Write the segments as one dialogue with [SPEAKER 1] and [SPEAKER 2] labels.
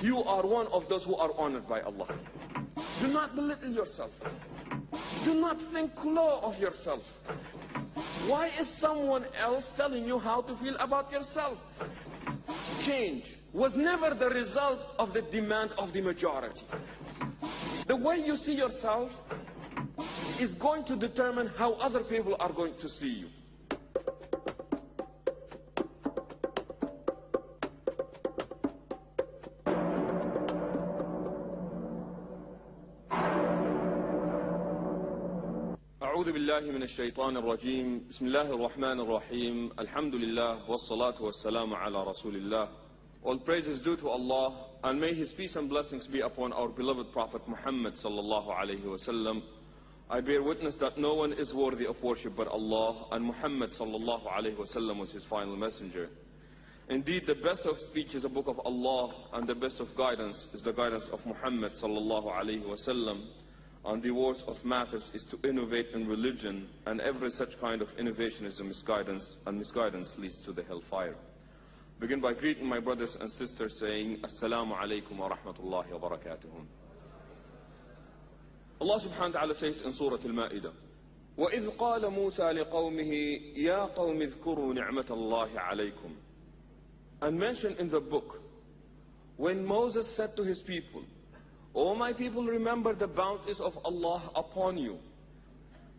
[SPEAKER 1] you are one of those who are honored by Allah. Do not belittle yourself. Do not think low of yourself. Why is someone else telling you how to feel about yourself? Change was never the result of the demand of the majority. The way you see yourself is going to determine how other people are going to see you. أعوذ بالله من الشيطان الرجيم بسم الله الرحمن الرحيم الحمد لله والصلاة والسلام على رسول الله. All praise is due to Allah, and may His peace and blessings be upon our beloved Prophet Muhammad sallallahu alayhi wasallam. I bear witness that no one is worthy of worship but Allah, and Muhammad sallallahu alayhi wasallam was His final messenger. Indeed, the best of speech is a book of Allah, and the best of guidance is the guidance of Muhammad sallallahu alayhi wasallam. And the worst of matters is to innovate in religion, and every such kind of innovation is a misguidance, and misguidance leads to the hellfire. Begin by greeting my brothers and sisters, saying Assalamu alaikum wa rahmatullahi wa barakatuhum. Allah subhanahu wa ta'ala says in Surah Al-Ma'idah, وَإِذْ قَالَ مُوسَى لِقَوْمِهِ يَا قَوْمِ اذْكُرُوا نِعْمَةَ اللَّهِ عَلَيْكُمْ. And mentioned in the book, when Moses said to his people, O my people, remember the bounties of Allah upon you,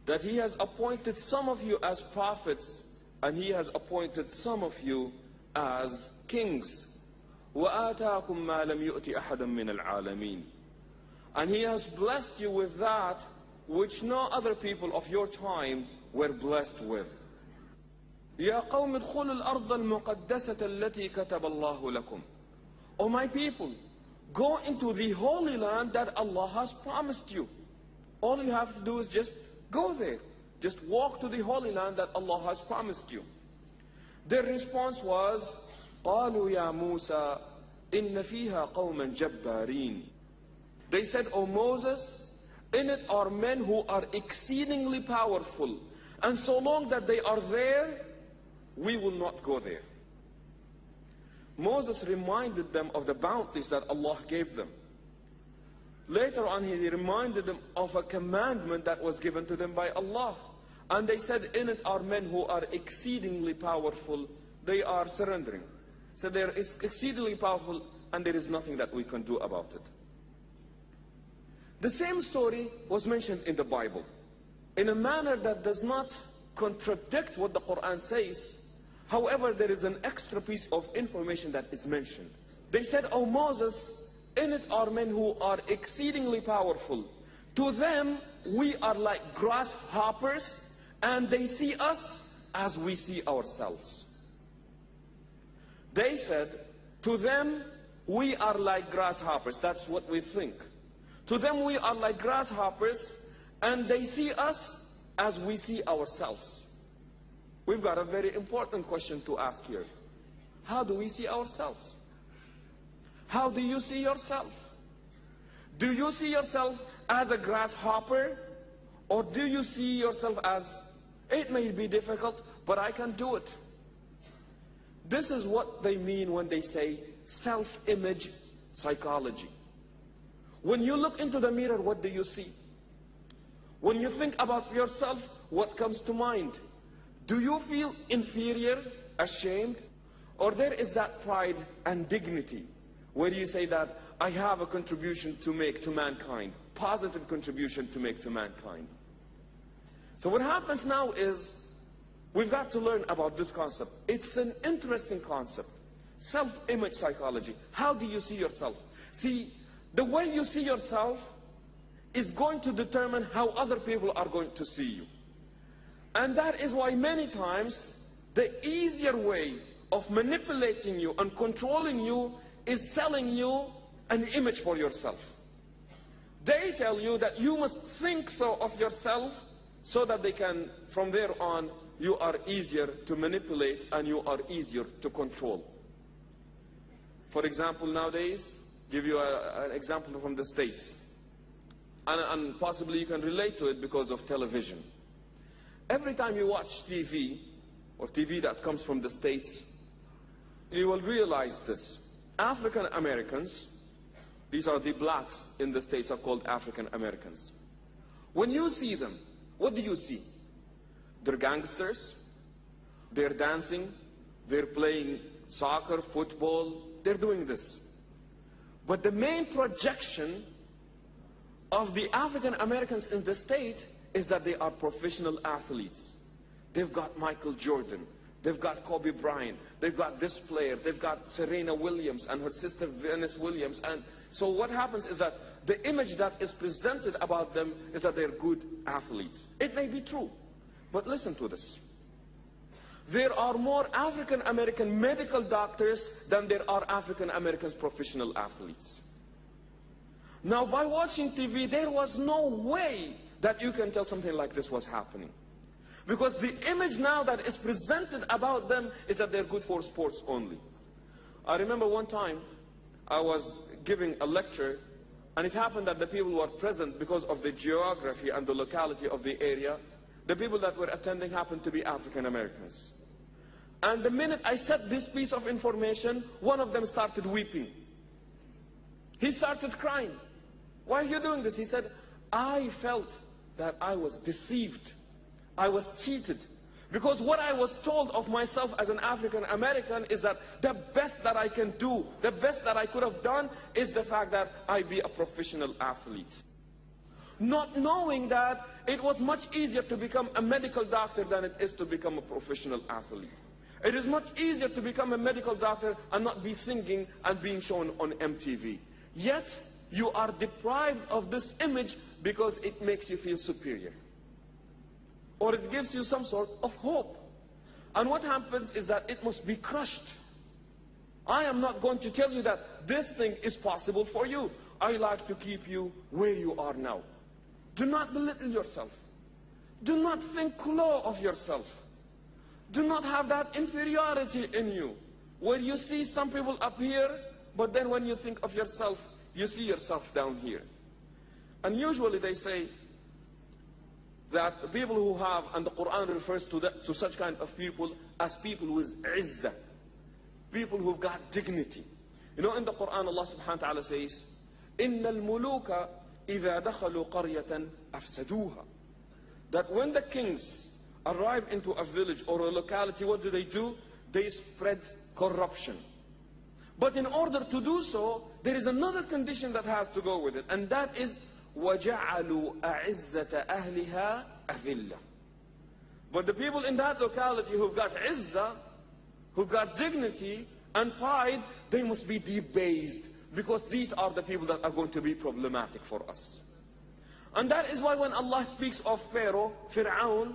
[SPEAKER 1] that He has appointed some of you as prophets, and He has appointed some of you as kings. وَآتَاكُمْ مَا لَمْ يُؤْتِ أَحَدًا مِّنَ الْعَالَمِينَ. And He has blessed you with that which no other people of your time were blessed with. يَا قَوْمِ ادْخُلُوا الْأَرْضَ الْمُقَدَّسَةَ الَّتِي كَتَبَ اللَّهُ لَكُمْ. O my people, go into the holy land that Allah has promised you. All you have to do is just go there. Just walk to the holy land that Allah has promised you. Their response was, قَالُوا يَا مُوسَى إِنَّ فِيهَا قَوْمًا جَبَّارِينَ. They said, O Moses, in it are men who are exceedingly powerful, and so long that they are there, we will not go there. Moses reminded them of the bounties that Allah gave them. Later on, he reminded them of a commandment that was given to them by Allah. And they said, in it are men who are exceedingly powerful. They are surrendering. So they are exceedingly powerful, and there is nothing that we can do about it. The same story was mentioned in the Bible, in a manner that does not contradict what the Quran says. However, there is an extra piece of information that is mentioned. They said, O Moses, in it are men who are exceedingly powerful. To them, we are like grasshoppers, and they see us as we see ourselves. They said, to them, we are like grasshoppers. That's what we think. To them, we are like grasshoppers, and they see us as we see ourselves. We've got a very important question to ask here. How do we see ourselves? How do you see yourself? Do you see yourself as a grasshopper? Or do you see yourself as, it may be difficult, but I can do it? This is what they mean when they say self-image psychology. When you look into the mirror, what do you see? When you think about yourself, what comes to mind? Do you feel inferior, ashamed? Or there is that pride and dignity where you say that I have a contribution to make to mankind, positive contribution to make to mankind. So what happens now is we've got to learn about this concept. It's an interesting concept. Self-image psychology. How do you see yourself? See, the way you see yourself is going to determine how other people are going to see you. And that is why many times the easier way of manipulating you and controlling you is selling you an image for yourself. They tell you that you must think so of yourself so that they can, from there on, you are easier to manipulate and you are easier to control. For example, nowadays, give you an example from the States. And possibly you can relate to it because of television. Every time you watch TV, or TV that comes from the States, you will realize this. African Americans These are the blacks in the States are called African Americans. When you see them, what do you see? They're gangsters, they're dancing, they're playing soccer, football, they're doing this. But the main projection of the African Americans in the state is that they are professional athletes. They've got Michael Jordan, they've got Kobe Bryant, they've got this player, they've got Serena Williams and her sister Venus Williams. And so what happens is that the image that is presented about them is that they're good athletes. It may be true, but listen to this. There are more African American medical doctors than there are African Americans professional athletes. Now, by watching TV, there was no way that you can tell something like this was happening. Because the image now that is presented about them is that they're good for sports only. I remember one time I was giving a lecture, and it happened that the people who were present, because of the geography and the locality of the area, the people that were attending happened to be African Americans. And the minute I said this piece of information, one of them started weeping. He started crying. Why are you doing this? He said, I felt that I was deceived. I was cheated. Because what I was told of myself as an African American is that the best that I can do, the best that I could have done is the fact that I be a professional athlete. Not knowing that it was much easier to become a medical doctor than it is to become a professional athlete. It is much easier to become a medical doctor and not be singing and being shown on MTV. Yet, you are deprived of this image because it makes you feel superior. Or it gives you some sort of hope. And what happens is that it must be crushed. I am not going to tell you that this thing is possible for you. I like to keep you where you are now. Do not belittle yourself. Do not think low of yourself. Do not have that inferiority in you, where you see some people up here, but then when you think of yourself, you see yourself down here. And usually they say that people who have, and the Quran refers to such kind of people as people with izzah, people who've got dignity. You know, in the Quran, Allah subhanahu wa ta'ala says, إِنَّ الْمُلُوكَ إِذَا دَخَلُوا قَرْيَةً أَفْسَدُوهَا. That when the kings arrive into a village or a locality, what do? They spread corruption. But in order to do so, there is another condition that has to go with it, and that is وَجَعَلُوا أَعِزَّةَ أَهْلِهَا أَذِلَّةً. But the people in that locality who've got izzah, who've got dignity and pride, they must be debased, because these are the people that are going to be problematic for us. And that is why when Allah speaks of Pharaoh, Fir'aun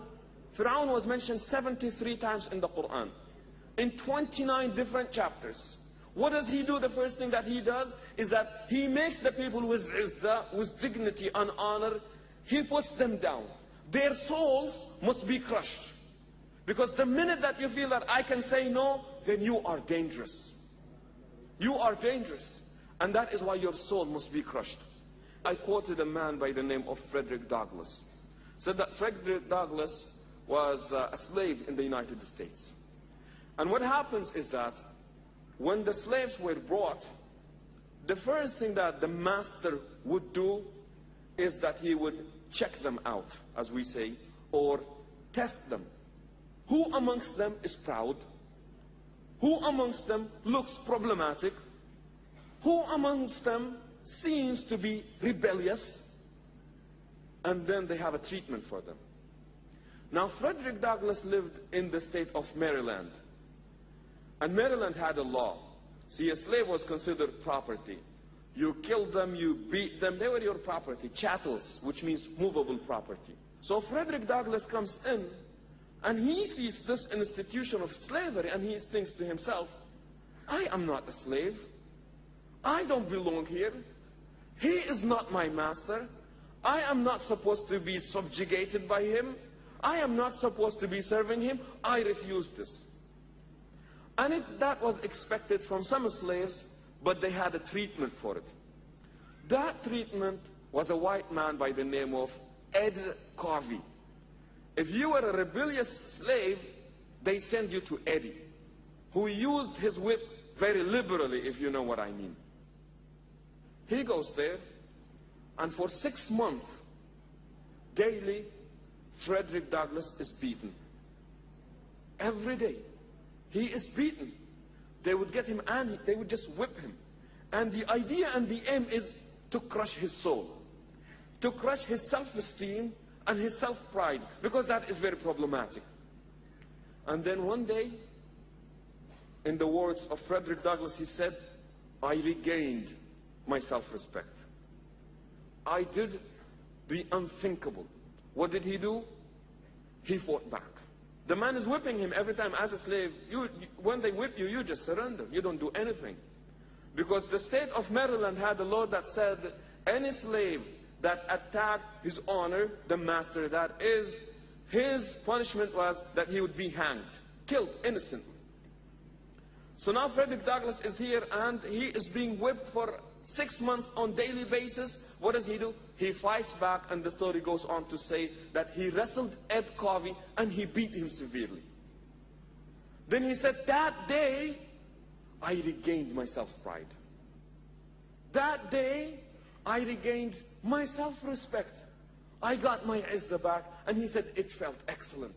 [SPEAKER 1] was mentioned 73 times in the Quran, in 29 different chapters. What does he do? The first thing that he does is that he makes the people with izzah, with dignity and honor, he puts them down. Their souls must be crushed. Because the minute that you feel that I can say no, then you are dangerous. You are dangerous. And that is why your soul must be crushed. I quoted a man by the name of Frederick Douglass. Said that Frederick Douglass was a slave in the United States. And what happens is that when the slaves were brought, the first thing that the master would do is that he would check them out, as we say, or test them. Who amongst them is proud? Who amongst them looks problematic? Who amongst them seems to be rebellious? And then they have a treatment for them. Now, Frederick Douglass lived in the state of Maryland. And Maryland had a law. See, a slave was considered property. You killed them, you beat them, they were your property. Chattels, which means movable property. So Frederick Douglass comes in, and he sees this institution of slavery, and he thinks to himself, I am not a slave. I don't belong here. He is not my master. I am not supposed to be subjugated by him. I am not supposed to be serving him. I refuse this. And that was expected from some slaves, but they had a treatment for it. That treatment was a white man by the name of Ed Covey. If you were a rebellious slave, they send you to Eddie, who used his whip very liberally, if you know what I mean. He goes there, and for 6 months, daily, Frederick Douglass is beaten. Every day, he is beaten. They would get him and they would just whip him. And the idea and the aim is to crush his soul, to crush his self-esteem and his self-pride, because that is very problematic. And then one day, in the words of Frederick Douglass, he said, I regained my self-respect. I did the unthinkable. What did he do? He fought back. The man is whipping him every time as a slave. When they whip you, you just surrender. You don't do anything. Because the state of Maryland had a law that said that any slave that attacked his honor, the master that is, his punishment was that he would be hanged, killed instantly. So now Frederick Douglass is here and he is being whipped for 6 months on daily basis. What does he do? He fights back, and the story goes on to say that he wrestled Ed Covey and he beat him severely. Then he said, that day I regained my self-pride. That day I regained my self-respect. I got my izzah back, and he said it felt excellent.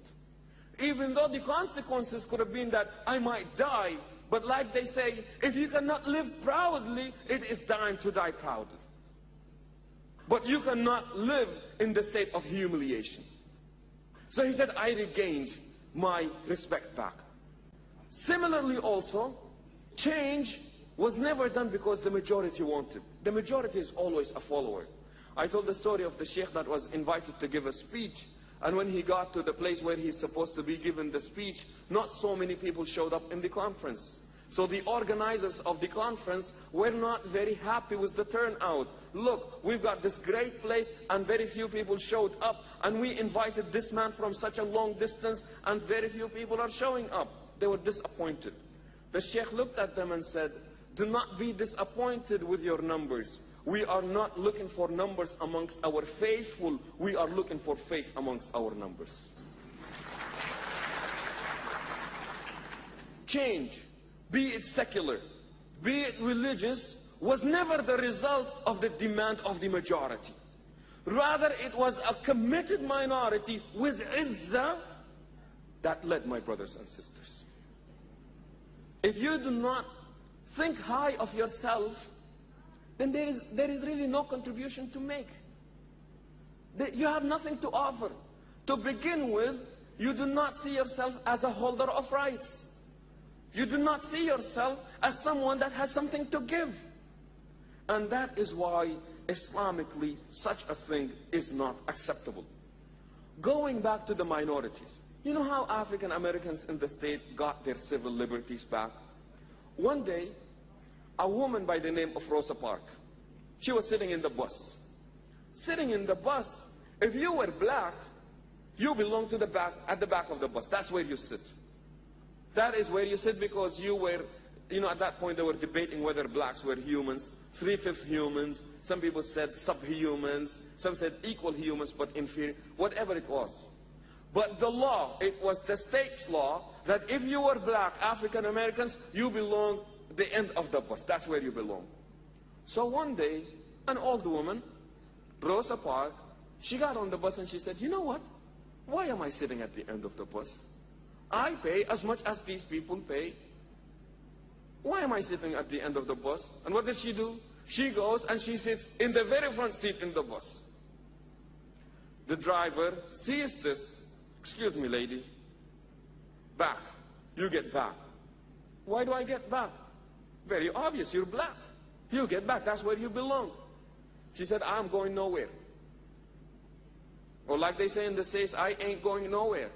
[SPEAKER 1] Even though the consequences could have been that I might die, but like they say, if you cannot live proudly, it is time to die proudly. But you cannot live in the state of humiliation. So he said, I regained my respect back. Similarly also, change was never done because the majority wanted. The majority is always a follower. I told the story of the Sheikh that was invited to give a speech, and when he got to the place where he's supposed to be given the speech, not so many people showed up in the conference. So the organizers of the conference were not very happy with the turnout. Look, we've got this great place and very few people showed up, and we invited this man from such a long distance and very few people are showing up. They were disappointed. The Sheikh looked at them and said, do not be disappointed with your numbers. We are not looking for numbers amongst our faithful. We are looking for faith amongst our numbers. Change, be it secular, be it religious, was never the result of the demand of the majority. Rather, it was a committed minority with izzah that led, my brothers and sisters. If you do not think high of yourself, then there is really no contribution to make. You have nothing to offer. To begin with, you do not see yourself as a holder of rights. You do not see yourself as someone that has something to give. And that is why, Islamically, such a thing is not acceptable. Going back to the minorities, you know how African Americans in the state got their civil liberties back? One day, a woman by the name of Rosa Parks, she was sitting in the bus. Sitting in the bus, if you were black, you belong to the back, at the back of the bus. That's where you sit. That is where you sit because you were, at that point they were debating whether blacks were humans, 3/5 humans, some people said subhumans, some said equal humans but inferior, whatever it was. But the law, it was the state's law, that if you were black, African Americans, you belong at the end of the bus. That's where you belong. So one day, an old woman, Rosa Parks, she got on the bus and she said, you know what? Why am I sitting at the end of the bus? I pay as much as these people pay. Why am I sitting at the end of the bus? And what does she do? She goes and she sits in the very front seat in the bus. The driver sees this. Excuse me, lady. Back. You get back. Why do I get back? Very obvious, you're black. You get back, that's where you belong. She said, I'm going nowhere. Or like they say in the States, I ain't going nowhere.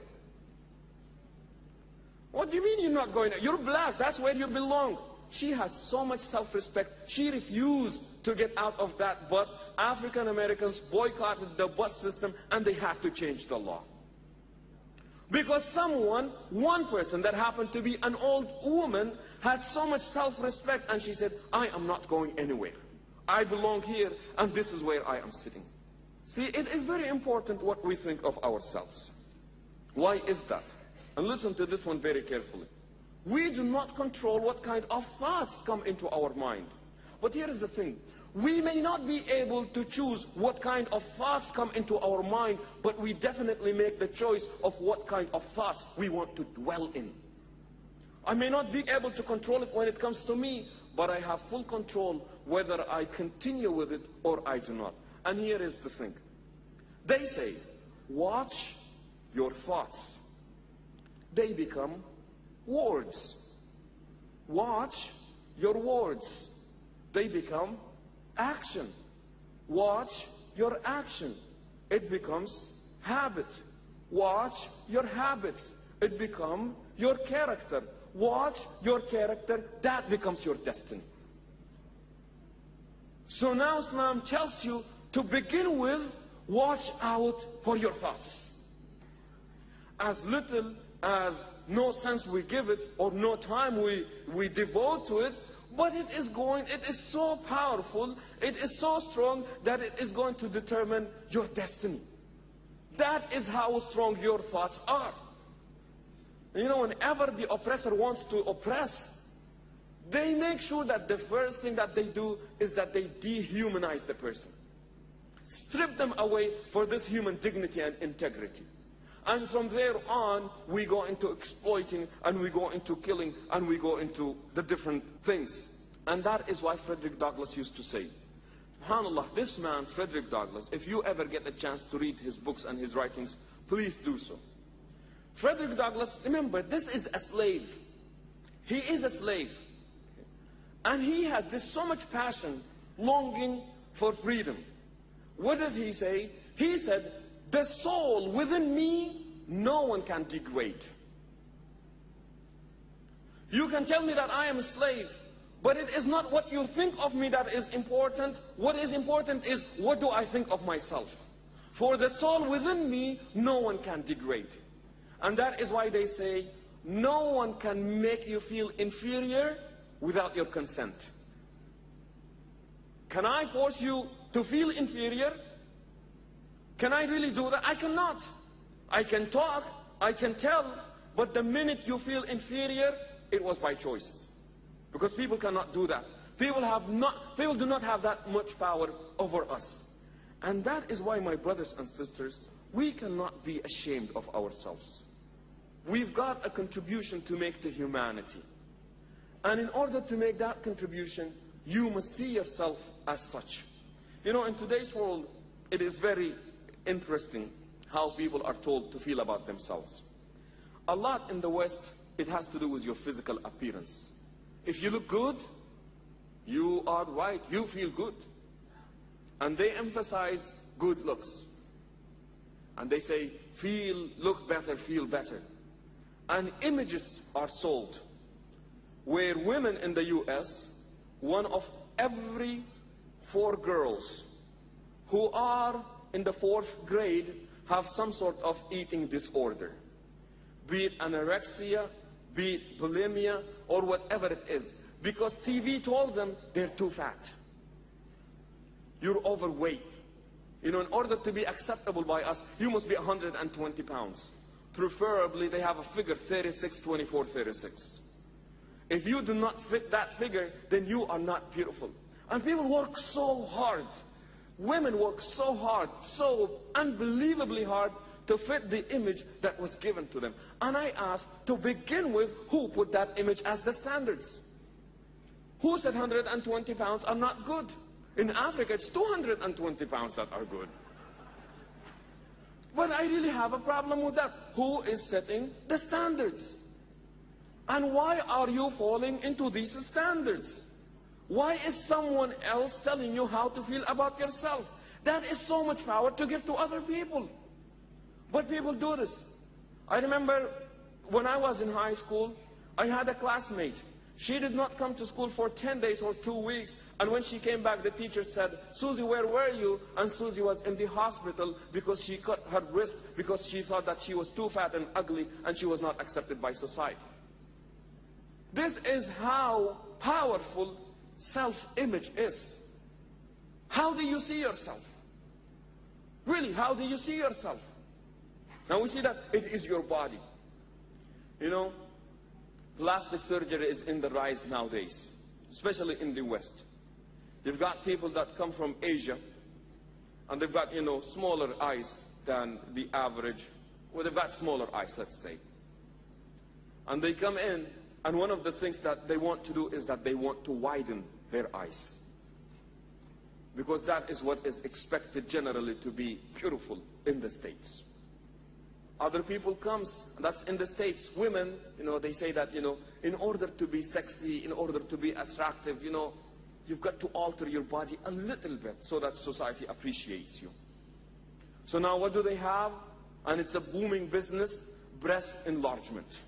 [SPEAKER 1] What do you mean you're not going? You're black, that's where you belong. She had so much self-respect, she refused to get out of that bus. African Americans boycotted the bus system and they had to change the law. Because someone, one person that happened to be an old woman, had so much self-respect and she said, I am not going anywhere. I belong here and this is where I am sitting. See, it is very important what we think of ourselves. Why is that? And listen to this one very carefully. We do not control what kind of thoughts come into our mind. But here is the thing. We may not be able to choose what kind of thoughts come into our mind, but we definitely make the choice of what kind of thoughts we want to dwell in. I may not be able to control it when it comes to me, but I have full control whether I continue with it or I do not. And here is the thing. They say, watch your thoughts. They become words. Watch your words. They become action. Watch your action. It becomes habit. Watch your habits. It becomes your character. Watch your character. That becomes your destiny. So now Islam tells you to begin with, watch out for your thoughts. As little as no sense we give it or no time we devote to it, but it is so powerful, it is so strong that it is going to determine your destiny. That is how strong your thoughts are. You know, whenever the oppressor wants to oppress, they make sure that the first thing that they do is that they dehumanize the person. Strip them away for this human dignity and integrity. And from there on, we go into exploiting, and we go into killing, and we go into the different things. And that is why Frederick Douglass used to say, SubhanAllah, this man, Frederick Douglass, if you ever get a chance to read his books and his writings, please do so. Frederick Douglass, remember, this is a slave. He is a slave. And he had this so much passion, longing for freedom. What does he say? He said, the soul within me, no one can degrade. You can tell me that I am a slave, but it is not what you think of me that is important. What is important is, what do I think of myself? For the soul within me, no one can degrade. And that is why they say, no one can make you feel inferior without your consent. Can I force you to feel inferior? Can I really do that? I cannot. I can talk, I can tell, but the minute you feel inferior, it was by choice. Because people cannot do that. People do not have that much power over us. And that is why, my brothers and sisters, we cannot be ashamed of ourselves. We've got a contribution to make to humanity. And in order to make that contribution, you must see yourself as such. You know, in today's world, it is very interesting how people are told to feel about themselves. A lot in the West, it has to do with your physical appearance. If you look good, you are right, you feel good. And they emphasize good looks. And they say, look better, feel better. And images are sold. Where women in the US, one of every 4 girls who are in the 4th grade have some sort of eating disorder. Be it anorexia, be it bulimia, or whatever it is. Because TV told them they're too fat. You're overweight. You know, in order to be acceptable by us, you must be 120 pounds. Preferably, they have a figure 36, 24, 36. If you do not fit that figure, then you are not beautiful. And people work so hard. Women work so hard, so unbelievably hard to fit the image that was given to them. And I ask, to begin with, who put that image as the standards? Who said 120 pounds are not good? In Africa, it's 220 pounds that are good. But I really have a problem with that. Who is setting the standards? And why are you falling into these standards? Why is someone else telling you how to feel about yourself? That is so much power to give to other people. But people do this. I remember when I was in high school, I had a classmate. She did not come to school for 10 days or 2 weeks. And when she came back, the teacher said, Susie, where were you? And Susie was in the hospital because she cut her wrist because she thought that she was too fat and ugly and she was not accepted by society. This is how powerful self-image is. How do you see yourself? Really, how do you see yourself? Now we see that it is your body. You know, plastic surgery is in the rise nowadays, especially in the West. You've got people that come from Asia, and they've got, smaller eyes than the average. Well, they've got smaller eyes, let's say. And they come in, and one of the things that they want to do is that they want to widen their eyes. Because that is what is expected generally to be beautiful in the States. Other people comes, that's in the States. Women, they say that, in order to be sexy, in order to be attractive, you've got to alter your body a little bit so that society appreciates you. So now what do they have? And it's a booming business, breast enlargement.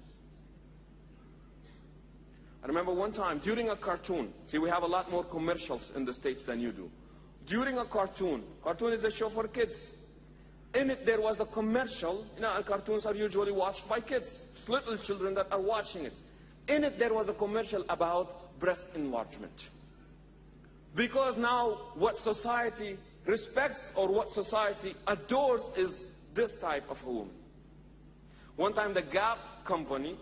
[SPEAKER 1] I remember one time during a cartoon, see, we have a lot more commercials in the States than you do. During a cartoon is a show for kids. In it there was a commercial, and cartoons are usually watched by kids. It's little children that are watching it. In it there was a commercial about breast enlargement. Because now what society respects or what society adores is this type of a woman. One time the Gap company,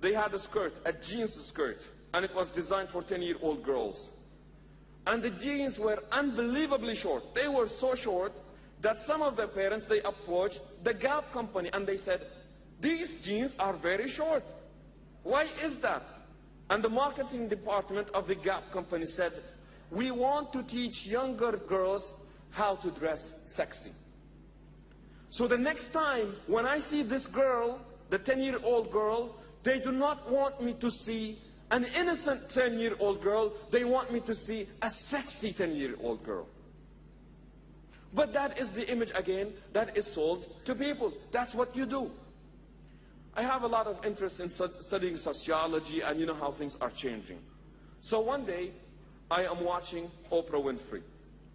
[SPEAKER 1] they had a skirt, a jeans skirt, and it was designed for 10-year-old girls. And the jeans were unbelievably short. They were so short that some of the parents, they approached the Gap company and they said, these jeans are very short. Why is that? And the marketing department of the Gap company said, we want to teach younger girls how to dress sexy. So the next time when I see this girl, the 10-year-old girl, they do not want me to see an innocent 10-year-old girl. They want me to see a sexy 10-year-old girl. But that is the image, again, that is sold to people. That's what you do. I have a lot of interest in studying sociology and you know how things are changing. So one day, I am watching Oprah Winfrey.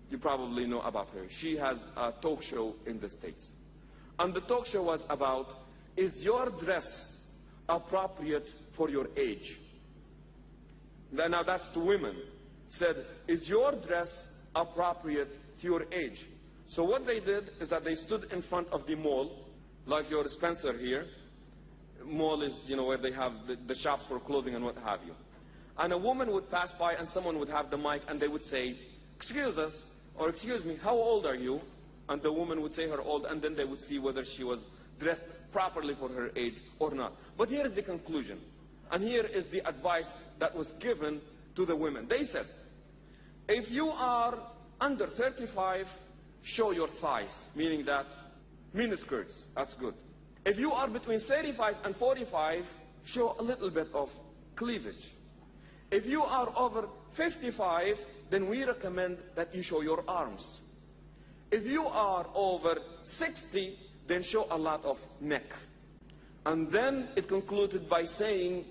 [SPEAKER 1] You probably know about her. She has a talk show in the States. And the talk show was about, is your dress appropriate for your age? Now that's to women. Said, is your dress appropriate to your age? So what they did is that they stood in front of the mall, like your Spencer here. Mall is, where they have the shops for clothing and what have you. And a woman would pass by and someone would have the mic and they would say, excuse us, or excuse me, how old are you? And the woman would say her old, and then they would see whether she was dressed properly for her age or not. But here is the conclusion. And here is the advice that was given to the women. They said, if you are under 35, show your thighs, meaning that miniskirts, that's good. If you are between 35 and 45, show a little bit of cleavage. If you are over 55, then we recommend that you show your arms. If you are over 60, then show a lot of neck. And then it concluded by saying,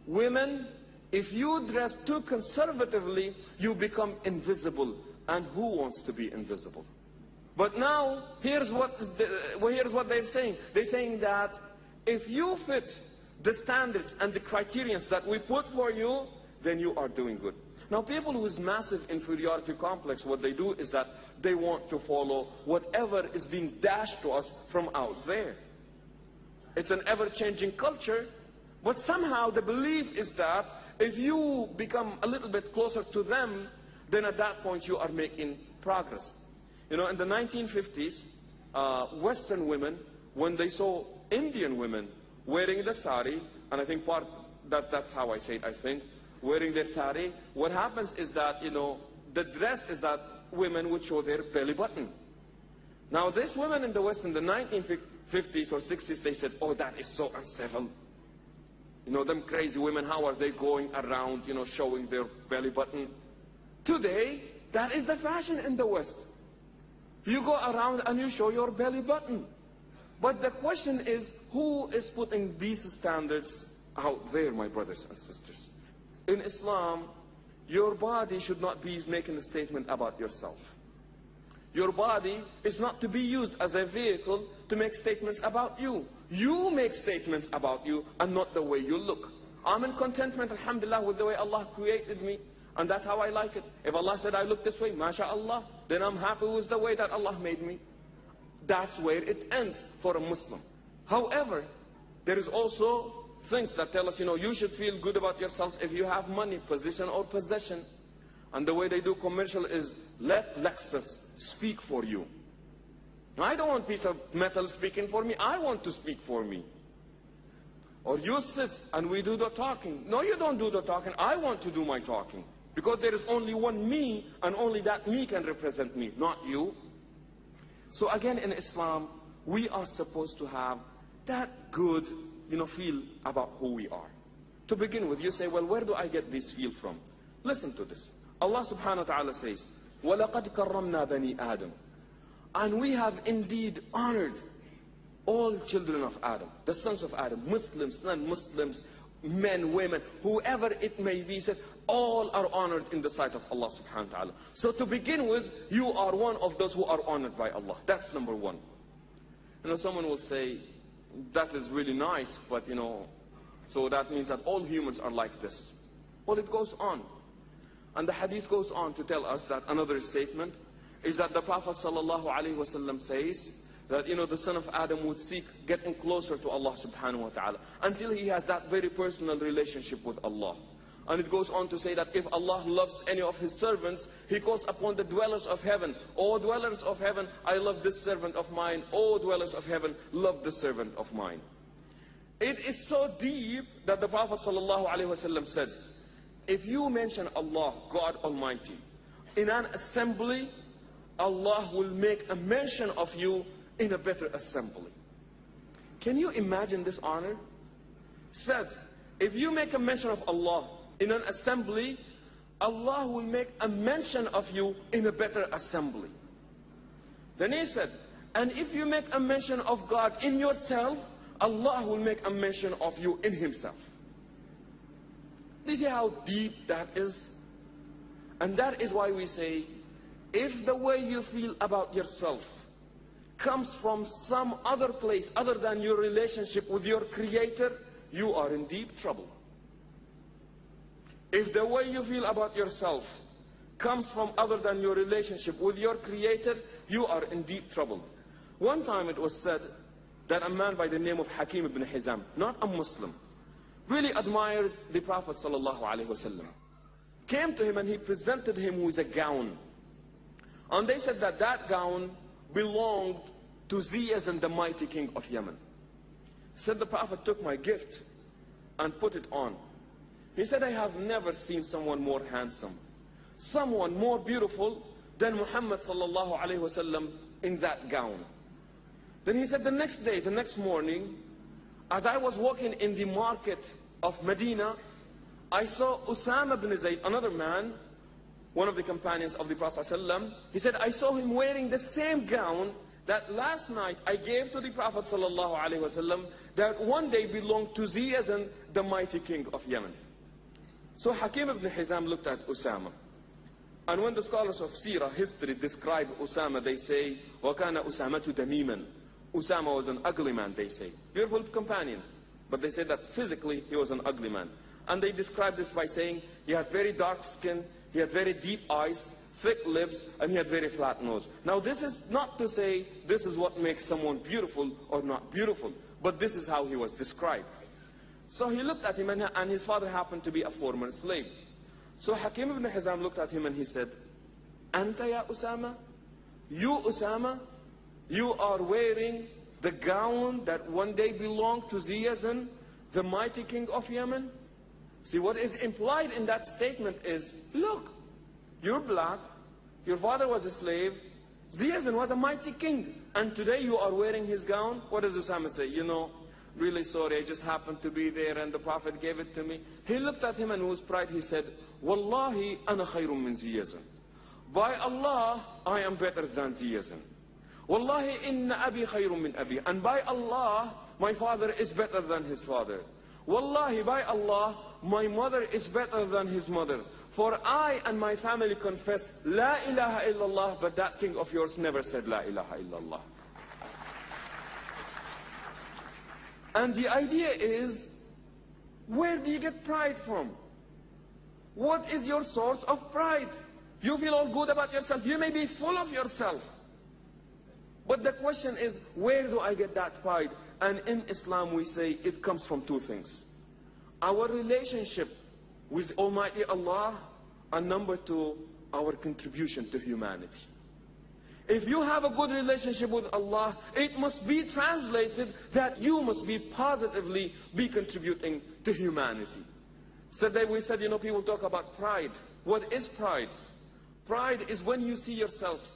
[SPEAKER 1] women, if you dress too conservatively, you become invisible. And who wants to be invisible? But now, here's what they're saying. They're saying that if you fit the standards and the criterion that we put for you, then you are doing good. Now, people with massive inferiority complex, what they do is that they want to follow whatever is being dashed to us from out there. It's an ever-changing culture, but somehow the belief is that if you become a little bit closer to them, then at that point you are making progress. In the 1950s, Western women, when they saw Indian women wearing the sari, and I think that's how I say it, I think, wearing their sari, what happens is that, the dress is that women would show their belly button. Now, these women in the West in the 1950s or 60s, they said, oh, that is so uncivil. Them crazy women, how are they going around, showing their belly button? Today, that is the fashion in the West. You go around and you show your belly button. But the question is, who is putting these standards out there, my brothers and sisters? In Islam, your body should not be making a statement about yourself. Your body is not to be used as a vehicle to make statements about you. You make statements about you and not the way you look. I'm in contentment, alhamdulillah, with the way Allah created me. And that's how I like it. If Allah said I look this way, mashallah, then I'm happy with the way that Allah made me. That's where it ends for a Muslim. However, there is also things that tell us, you should feel good about yourselves if you have money, position or possession. And the way they do commercial is, let Lexus speak for you. I don't want a piece of metal speaking for me. I want to speak for me. Or you sit and we do the talking. No, you don't do the talking. I want to do my talking. Because there is only one me, and only that me can represent me, not you. So again, in Islam, we are supposed to have that good, feel about who we are. To begin with, you say, well, where do I get this feel from? Listen to this. Allah subhanahu wa ta'ala says, وَلَقَدْ كَرَّمْنَا بَنِي آدَمَ. And we have indeed honored all children of Adam, the sons of Adam, Muslims, non-Muslims, men, women, whoever it may be, said, all are honored in the sight of Allah subhanahu wa ta'ala. So to begin with, you are one of those who are honored by Allah. That's number one. Someone will say, that is really nice, but so that means that all humans are like this. Well, it goes on. And the hadith goes on to tell us that another statement is that the Prophet ﷺ says that the son of Adam would seek getting closer to Allah subhanahu wa ta'ala until he has that very personal relationship with Allah. And it goes on to say that if Allah loves any of his servants, he calls upon the dwellers of heaven, O dwellers of heaven, I love this servant of mine. O dwellers of heaven, love this servant of mine. It is so deep that the Prophet ﷺ said, if you mention Allah, God Almighty, in an assembly, Allah will make a mention of you in a better assembly. Can you imagine this honor? Said, if you make a mention of Allah in an assembly, Allah will make a mention of you in a better assembly. Then he said, and if you make a mention of God in yourself, Allah will make a mention of you in himself. Do you see how deep that is? And that is why we say, if the way you feel about yourself comes from some other place other than your relationship with your Creator, you are in deep trouble. If the way you feel about yourself comes from other than your relationship with your Creator, you are in deep trouble. One time it was said that a man by the name of Hakim ibn Hizam, not a Muslim, really admired the Prophet ﷺ. Came to him and he presented him with a gown. And they said that that gown belonged to Ziyazan, the mighty king of Yemen. Said the Prophet took my gift and put it on. He said, I have never seen someone more handsome, someone more beautiful than Muhammad ﷺ in that gown. Then he said the next day, the next morning, as I was walking in the market of Medina, I saw Usama ibn Zayd, another man, one of the companions of the Prophet ﷺ. He said, I saw him wearing the same gown that last night I gave to the Prophet ﷺ, that one day belonged to Ziyazan, the mighty king of Yemen. So Hakim ibn Hizam looked at Usama. And when the scholars of Seerah, history, describe Usama, they say, وَكَانَ أُسَامَةُ دَمِيمًا. Usama was an ugly man, they say. Beautiful companion. But they said that physically he was an ugly man. And they described this by saying he had very dark skin, he had very deep eyes, thick lips, and he had very flat nose. Now this is not to say this is what makes someone beautiful or not beautiful, but this is how he was described. So he looked at him, and his father happened to be a former slave. So Hakim ibn Hizam looked at him and he said, Anta ya Usama? You Usama? You are wearing the gown that one day belonged to Ziyazan, the mighty king of Yemen? See, what is implied in that statement is, look, you're black, your father was a slave, Ziyazan was a mighty king, and today you are wearing his gown? What does Usama say? Really sorry, I just happened to be there and the Prophet gave it to me. He looked at him and with pride he said, Wallahi ana khayrun min Ziyazan. By Allah, I am better than Ziyazan. Wallahi inna abi khayrun min abi. And by Allah, my father is better than his father. Wallahi, by Allah, my mother is better than his mother. For I and my family confess, La ilaha illallah, but that king of yours never said La ilaha illallah. And the idea is, where do you get pride from? What is your source of pride? You feel all good about yourself. You may be full of yourself. But the question is, where do I get that pride? And in Islam we say it comes from two things. Our relationship with Almighty Allah And number two, our contribution to humanity. If you have a good relationship with Allah, it must be translated that you must be positively contributing to humanity. So that we said, people talk about pride. What is pride? Pride is when you see yourself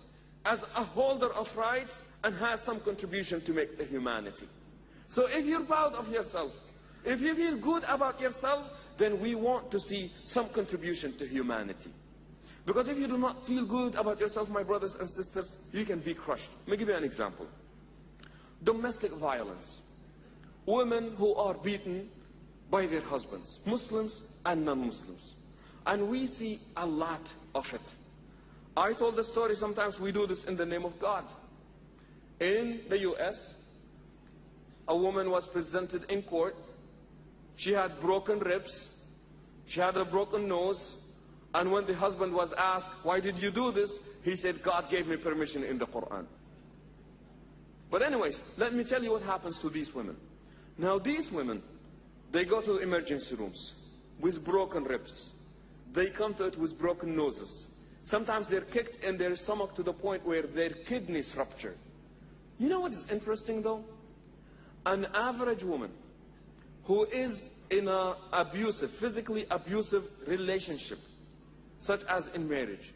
[SPEAKER 1] as a holder of rights and has some contribution to make to humanity. So if you're proud of yourself, if you feel good about yourself, then we want to see some contribution to humanity. Because if you do not feel good about yourself, my brothers and sisters, you can be crushed. Let me give you an example. Domestic violence. Women who are beaten by their husbands, Muslims and non-Muslims. And we see a lot of it. I told the story, sometimes we do this in the name of God. In the US, a woman was presented in court. She had broken ribs. She had a broken nose. And when the husband was asked, why did you do this? He said, God gave me permission in the Quran. But anyways, let me tell you what happens to these women. Now these women, they go to emergency rooms with broken ribs. They come to it with broken noses. Sometimes they're kicked in their stomach to the point where their kidneys rupture. You know what is interesting though? An average woman who is in an abusive, physically abusive relationship, such as in marriage,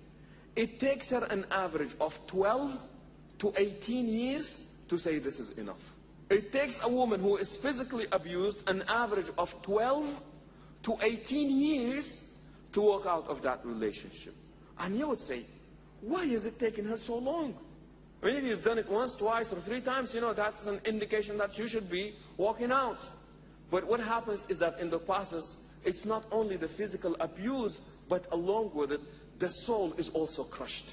[SPEAKER 1] it takes her an average of 12 to 18 years to say this is enough. It takes a woman who is physically abused an average of 12 to 18 years to walk out of that relationship. And you would say, why is it taking her so long? I mean, if he's done it once, twice, or 3 times, that's an indication that you should be walking out. But what happens is that in the process, it's not only the physical abuse, but along with it, the soul is also crushed.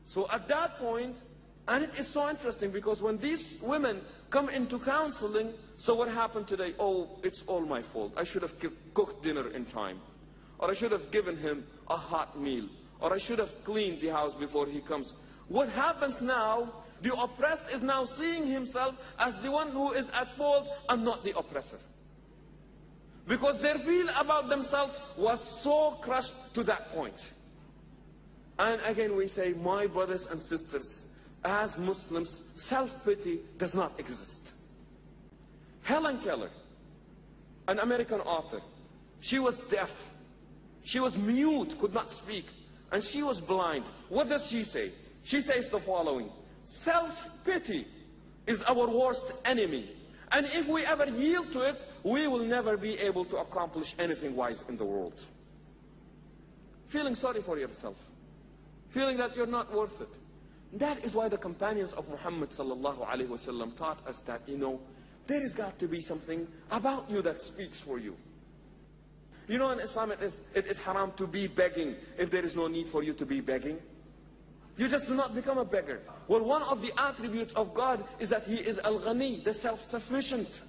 [SPEAKER 1] So at that point, and it is so interesting because when these women come into counseling, so what happened today? Oh, it's all my fault. I should have cooked dinner in time. Or I should have given him a hot meal. Or I should have cleaned the house before he comes. What happens now, the oppressed is now seeing himself as the one who is at fault and not the oppressor. Because their feel about themselves was so crushed to that point. And again we say, my brothers and sisters, as Muslims, self-pity does not exist. Helen Keller, an American author, she was deaf. She was mute, could not speak. And she was blind. What does she say? She says the following: self-pity is our worst enemy. And if we ever yield to it, we will never be able to accomplish anything wise in the world. Feeling sorry for yourself. Feeling that you're not worth it. That is why the companions of Muhammad sallallahu alaihi wasallam taught us that, there has got to be something about you that speaks for you. In Islam it is haram to be begging if there is no need for you to be begging. You just do not become a beggar. Well, one of the attributes of God is that He is Al-Ghani, the self-sufficient.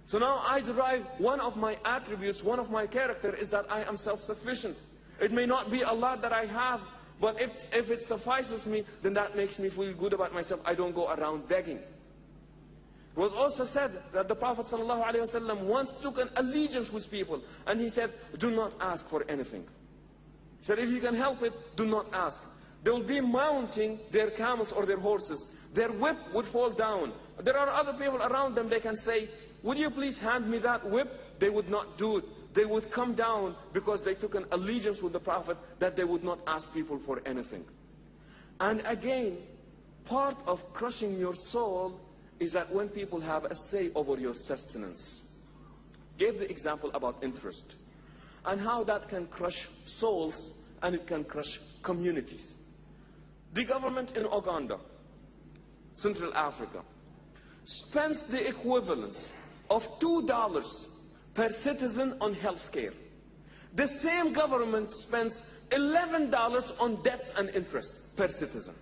[SPEAKER 1] So now I derive one of my attributes, one of my character is that I am self-sufficient. It may not be a lot that I have, but if it suffices me, then that makes me feel good about myself. I don't go around begging. It was also said that the Prophet ﷺ once took an allegiance with people, and he said, do not ask for anything. He said, if you can help it, do not ask. They will be mounting their camels or their horses. Their whip would fall down. There are other people around them, they can say, would you please hand me that whip? They would not do it. They would come down because they took an allegiance with the Prophet that they would not ask people for anything. And again, part of crushing your soul is that when people have a say over your sustenance. Gave the example about interest and how that can crush souls and it can crush communities. The government in Uganda, Central Africa, spends the equivalence of $2 per citizen on health care. The same government spends $11 on debts and interest per citizen.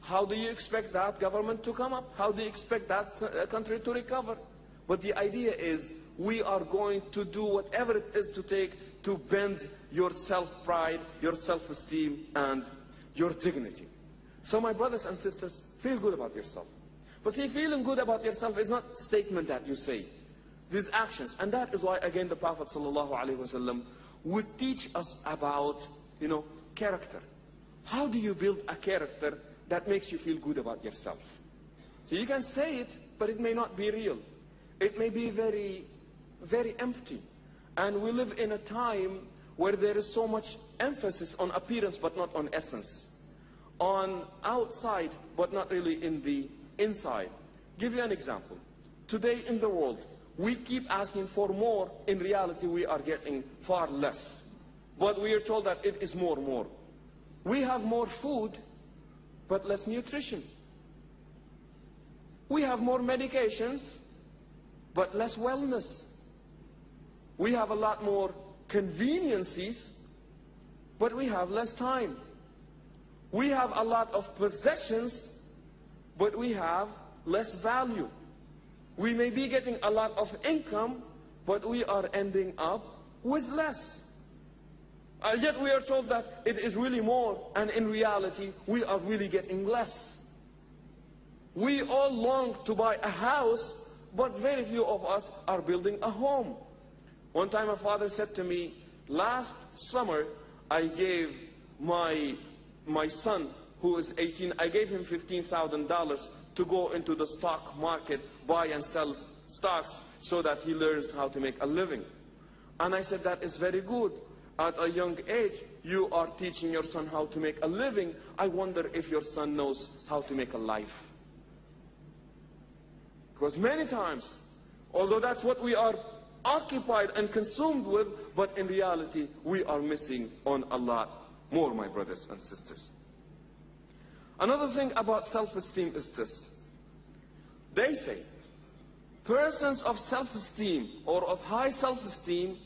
[SPEAKER 1] How do you expect that government to come up? How do you expect that country to recover? But the idea is we are going to do whatever it is to take to bend your self-pride, your self-esteem, and your dignity. So my brothers and sisters, feel good about yourself. But see, feeling good about yourself is not a statement that you say. These actions. And that is why, again, the Prophet ﷺ would teach us about, character. How do you build a character that makes you feel good about yourself? So you can say it, but it may not be real. It may be very, very empty. And we live in a time where there is so much emphasis on appearance, but not on essence. On outside, but not really in the inside. Give you an example. Today in the world, we keep asking for more. In reality, we are getting far less. But we are told that it is more. We have more food, but less nutrition. We have more medications, but less wellness. We have a lot more conveniences, but we have less time. We have a lot of possessions, but we have less value. We may be getting a lot of income, but we are ending up with less. Yet we are told that it is really more, and in reality, we are really getting less. We all long to buy a house, but very few of us are building a home. One time a father said to me, last summer I gave my son, who is 18, I gave him $15,000 to go into the stock market, buy and sell stocks, so that he learns how to make a living. And I said, that is very good. At a young age, you are teaching your son how to make a living. I wonder if your son knows how to make a life. Because many times, although that's what we are occupied and consumed with, but in reality, we are missing on a lot more, my brothers and sisters. Another thing about self-esteem is this. They say, persons of self-esteem or of high self-esteem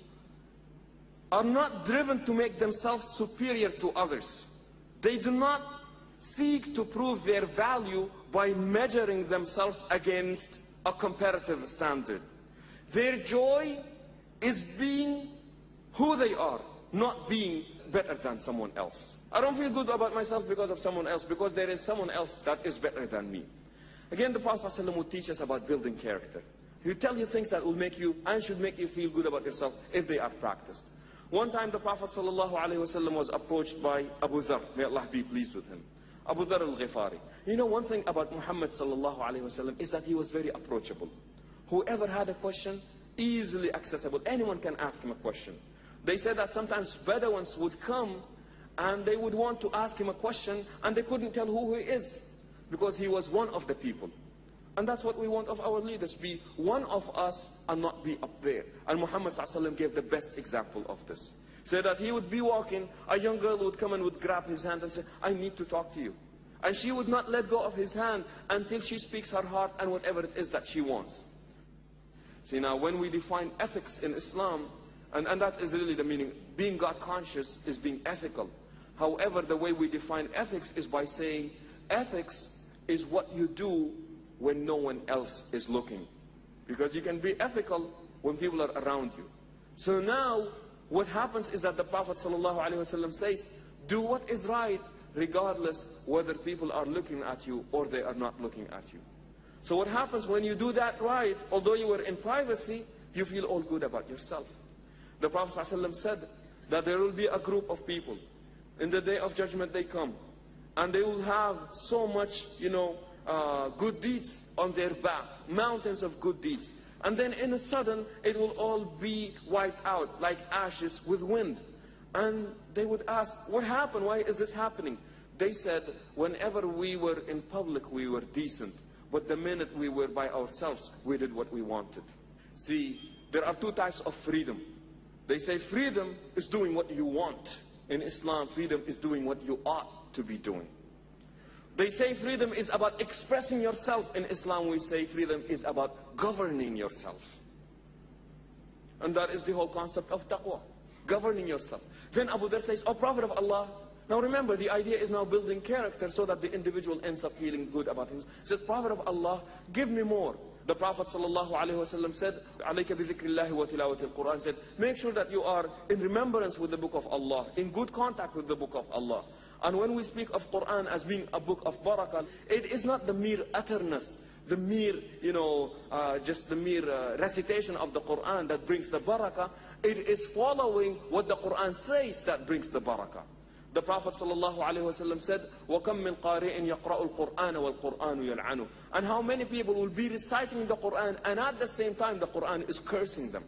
[SPEAKER 1] are not driven to make themselves superior to others. They do not seek to prove their value by measuring themselves against a comparative standard. Their joy is being who they are, not being better than someone else. I don't feel good about myself because of someone else, because there is someone else that is better than me. Again, the Prophet ﷺ would teach us about building character. He would tell you things that will make you, and should make you feel good about yourself if they are practiced. One time the Prophet ﷺ was approached by Abu Dharr, may Allah be pleased with him. Abu Dharr al-Ghifari. You know, one thing about Muhammad ﷺ is that he was very approachable. Whoever had a question, easily accessible. Anyone can ask him a question. They said that sometimes Bedouins would come and they would want to ask him a question and they couldn't tell who he is, because he was one of the people. And that's what we want of our leaders, be one of us and not be up there. And Muhammad ﷺ gave the best example of this. Said that he would be walking, a young girl would come and would grab his hand and say, I need to talk to you. And she would not let go of his hand until she speaks her heart and whatever it is that she wants. See, now when we define ethics in Islam, and that is really the meaning, being God conscious is being ethical. However, the way we define ethics is by saying ethics is what you do when no one else is looking. Because you can be ethical when people are around you. So now, what happens is that the Prophet ﷺ says, do what is right, regardless whether people are looking at you or they are not looking at you. So what happens when you do that right, although you were in privacy, you feel all good about yourself. The Prophet ﷺ said that there will be a group of people, in the day of judgment they come, and they will have so much, good deeds on their back, mountains of good deeds. And then in a sudden, it will all be wiped out like ashes with wind. And they would ask, what happened? Why is this happening? They said, whenever we were in public, we were decent. But the minute we were by ourselves, we did what we wanted. See, there are two types of freedom. They say freedom is doing what you want. In Islam, freedom is doing what you ought to be doing. They say freedom is about expressing yourself. In Islam, we say freedom is about governing yourself. And that is the whole concept of taqwa, governing yourself. Then Abu Dharr says, oh Prophet of Allah, now remember, the idea is now building character so that the individual ends up feeling good about himself. He says, Prophet of Allah, give me more. The Prophet ﷺ said, "Alayka bi Dhikrullah wa tilawatil Qur'an," said, make sure that you are in remembrance with the book of Allah, in good contact with the book of Allah. And when we speak of Qur'an as being a book of barakah, it is not the mere utterness, the mere, just the mere recitation of the Qur'an that brings the barakah. It is following what the Qur'an says that brings the barakah. The Prophet ﷺ said, وَكَمْ مِنْ قَارِئٍ يَقْرَأُ الْقُرْآنَ وَالْقُرْآنُ يَلْعَنُهُ. And how many people will be reciting the Qur'an and at the same time the Qur'an is cursing them.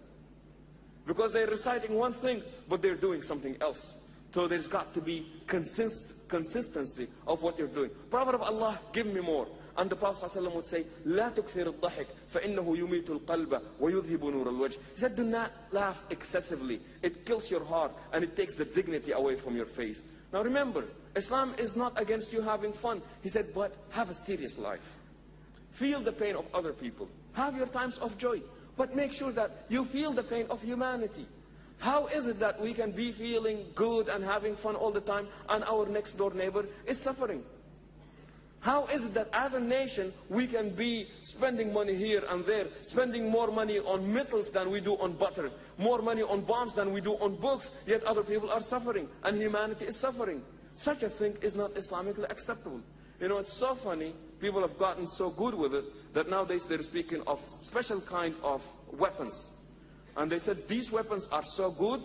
[SPEAKER 1] Because they're reciting one thing, but they're doing something else. So there's got to be consistency of what you're doing. Prophet of Allah, give me more. And the Prophet ﷺ would say, لا تكثر الضحك فإنه يميت القلب ويذهب نور الوجه. He said, do not laugh excessively. It kills your heart and it takes the dignity away from your face. Now remember, Islam is not against you having fun. He said, but have a serious life. Feel the pain of other people. Have your times of joy. But make sure that you feel the pain of humanity. How is it that we can be feeling good and having fun all the time and our next door neighbor is suffering? How is it that as a nation we can be spending money here and there, spending more money on missiles than we do on butter, more money on bombs than we do on books, yet other people are suffering and humanity is suffering? Such a thing is not Islamically acceptable. It's so funny, people have gotten so good with it that nowadays they're speaking of special kind of weapons. And they said these weapons are so good,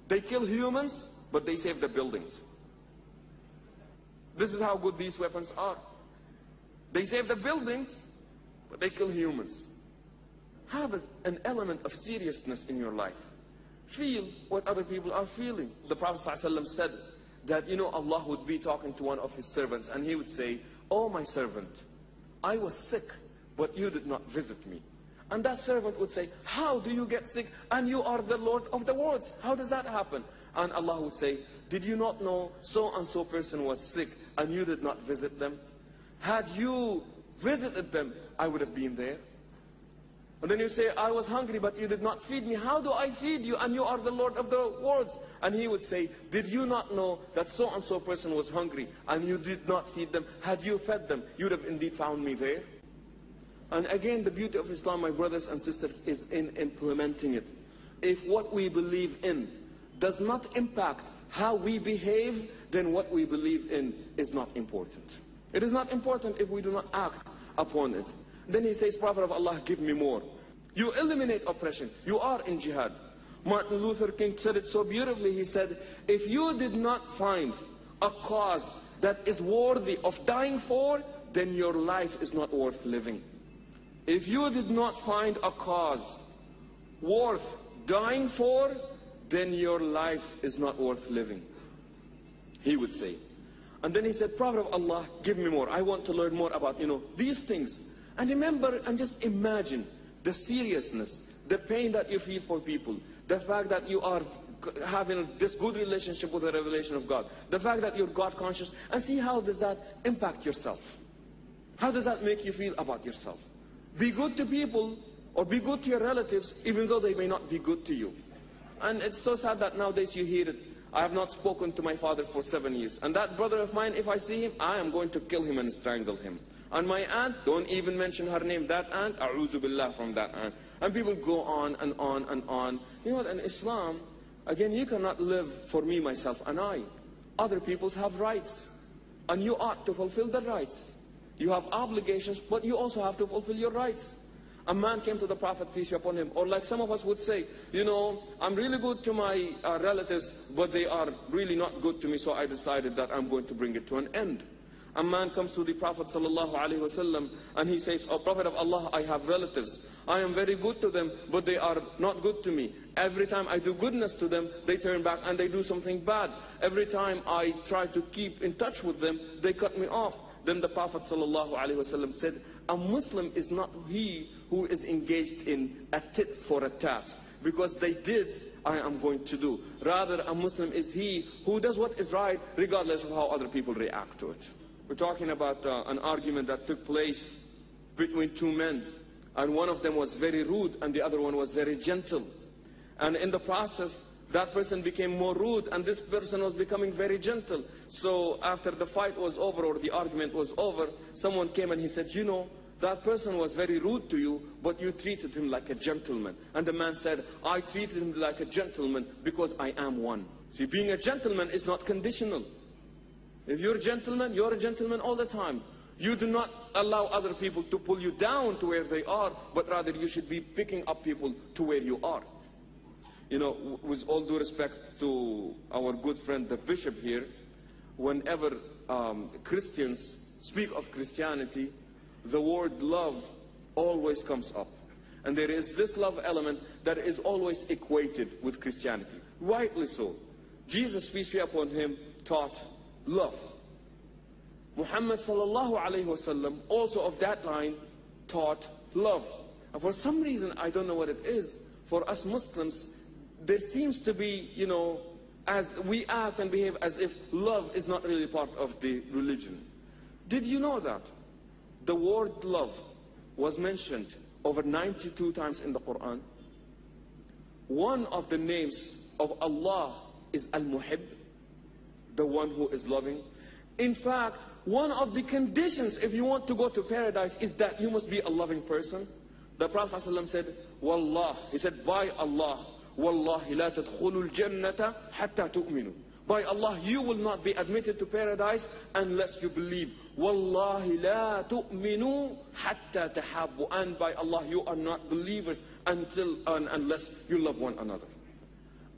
[SPEAKER 1] they kill humans, but they save the buildings. This is how good these weapons are. They save the buildings, but they kill humans. Have an element of seriousness in your life. Feel what other people are feeling. The Prophet ﷺ said that, Allah would be talking to one of his servants and he would say, "Oh my servant, I was sick, but you did not visit me." And that servant would say, "How do you get sick and you are the Lord of the worlds? How does that happen?" And Allah would say, "Did you not know so and so person was sick and you did not visit them? Had you visited them, I would have been there." And then you say, "I was hungry, but you did not feed me. How do I feed you? And you are the Lord of the worlds." And he would say, "Did you not know that so and so person was hungry and you did not feed them? Had you fed them, you would have indeed found me there." And again, the beauty of Islam, my brothers and sisters, is in implementing it. If what we believe in does not impact how we behave, then what we believe in is not important. It is not important if we do not act upon it. Then he says, "Prophet of Allah, give me more." You eliminate oppression. You are in jihad. Martin Luther King said it so beautifully. He said, if you did not find a cause that is worthy of dying for, then your life is not worth living. If you did not find a cause worth dying for, then your life is not worth living, he would say. And then he said, "Prophet of Allah, give me more. I want to learn more about, these things." And remember and just imagine the seriousness, the pain that you feel for people, the fact that you are having this good relationship with the revelation of God, the fact that you're God conscious, and see how does that impact yourself. How does that make you feel about yourself? Be good to people or be good to your relatives even though they may not be good to you. And it's so sad that nowadays you hear it. I have not spoken to my father for 7 years. And that brother of mine, if I see him, I am going to kill him and strangle him. And my aunt, don't even mention her name, that aunt, a'udhu billah from that aunt. And people go on and on and on. You know what, in Islam, again, you cannot live for me, myself, and I. Other peoples have rights. And you ought to fulfill the rights. You have obligations, but you also have to fulfill your rights. A man came to the Prophet, peace be upon him, or like some of us would say, I'm really good to my relatives, but they are really not good to me, so I decided that I'm going to bring it to an end. A man comes to the Prophet ﷺ and he says, "Oh Prophet of Allah, I have relatives. I am very good to them, but they are not good to me. Every time I do goodness to them, they turn back and they do something bad. Every time I try to keep in touch with them, they cut me off." Then the Prophet ﷺ said, "A Muslim is not he who is engaged in a tit for a tat. Because they did, I am going to do. Rather, a Muslim is he who does what is right, regardless of how other people react to it." We're talking about an argument that took place between two men. And one of them was very rude and the other one was very gentle. And in the process, that person became more rude and this person was becoming very gentle. So after the fight was over or the argument was over, someone came and he said, that person was very rude to you, but you treated him like a gentleman. And the man said, I treated him like a gentleman because I am one. See, being a gentleman is not conditional. If you're a gentleman all the time. You do not allow other people to pull you down to where they are, but rather you should be picking up people to where you are. You know, with all due respect to our good friend the bishop here, whenever Christians speak of Christianity, the word love always comes up. And there is this love element that is always equated with Christianity. Rightly so. Jesus, peace be upon him, taught love. Muhammad sallallahu alayhi wasallam, also of that line, taught love. And for some reason, I don't know what it is, for us Muslims, there seems to be, you know, as we act and behave as if love is not really part of the religion. Did you know that the word love was mentioned over 92 times in the Quran? One of the names of Allah is Al-Muhib, the one who is loving. In fact, one of the conditions if you want to go to paradise is that you must be a loving person. The Prophet ﷺ said, Wallah, he said, by Allah, Wallahi la tadkhulul jannata hatta tu'minu. By Allah, you will not be admitted to paradise unless you believe. Wallahi la tu'minu hatta tahabbu. And by Allah, you are not believers unless you love one another.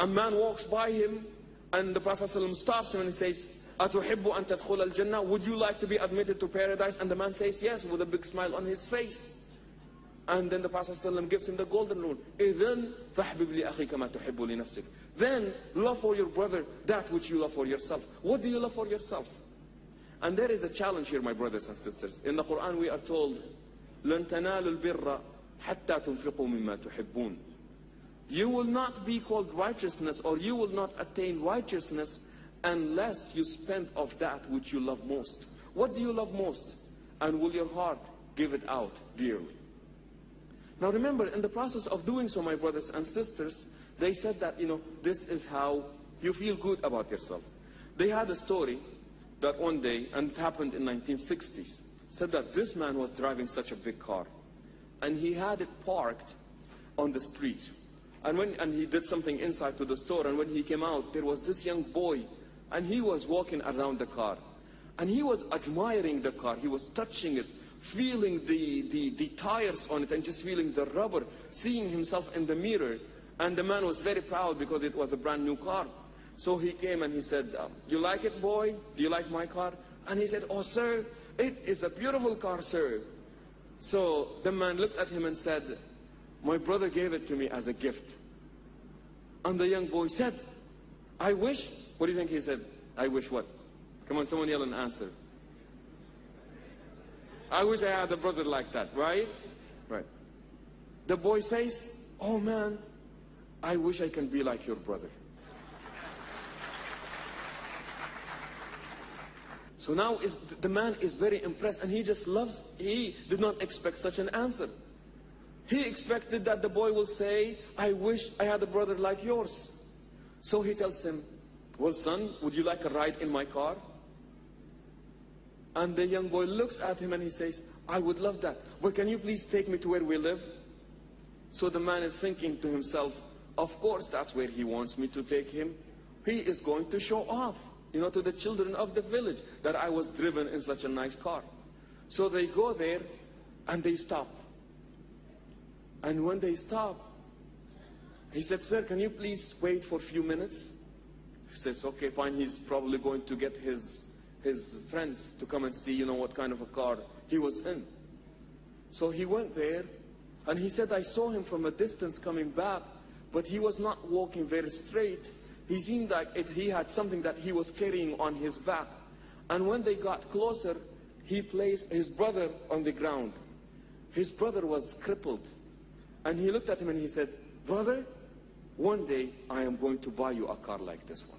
[SPEAKER 1] A man walks by him and the Prophet ﷺ stops him and he says, Atuhibbu an tadkhul al-jannah? Would you like to be admitted to paradise? And the man says yes, with a big smile on his face. And then the Prophet ﷺ gives him the golden rule. إِذَنْ فَحْبِبْ لِأَخِيكَ مَا تُحِبُّ لِنَفْسِكَ. Then love for your brother that which you love for yourself. What do you love for yourself? And there is a challenge here, my brothers and sisters. In the Quran we are told, لَن تَنَالُوا الْبِرَّ حَتَّى تُنْفِقُوا مِمَّا تُحِبُّونَ. You will not be called righteousness, or you will not attain righteousness unless you spend of that which you love most. What do you love most? And will your heart give it out dearly? Now remember, in the process of doing so, my brothers and sisters, they said that, you know, this is how you feel good about yourself. They had a story that one day, and it happened in 1960s, said that this man was driving such a big car, and he had it parked on the street. And he did something inside to the store, and when he came out, there was this young boy, and he was walking around the car. And he was admiring the car. He was touching it, feeling the tires on it, and just feeling the rubber, seeing himself in the mirror. And the man was very proud because it was a brand new car. So he came and he said, you like it, boy? Do you like my car? And he said, oh, sir, it is a beautiful car, sir. So the man looked at him and said, my brother gave it to me as a gift. And the young boy said, I wish. What do you think he said? I wish what? Come on, someone yell an answer. I wish I had a brother like that, right? Right. The boy says, oh man, I wish I can be like your brother. So now the man is very impressed, and he just loves, he did not expect such an answer. He expected that the boy will say, I wish I had a brother like yours. So he tells him, well, son, would you like a ride in my car? And the young boy looks at him and he says, I would love that. But can you please take me to where we live? So the man is thinking to himself, of course that's where he wants me to take him. He is going to show off, you know, to the children of the village that I was driven in such a nice car. So they go there and they stop. And when they stop, he said, sir, can you please wait for a few minutes? He says, okay, fine. He's probably going to get his friends to come and see, you know, what kind of a car he was in. So he went there, and he said, I saw him from a distance coming back, but he was not walking very straight. He seemed like he had something that he was carrying on his back. And when they got closer, he placed his brother on the ground. His brother was crippled. And he looked at him and he said, brother, one day I am going to buy you a car like this one.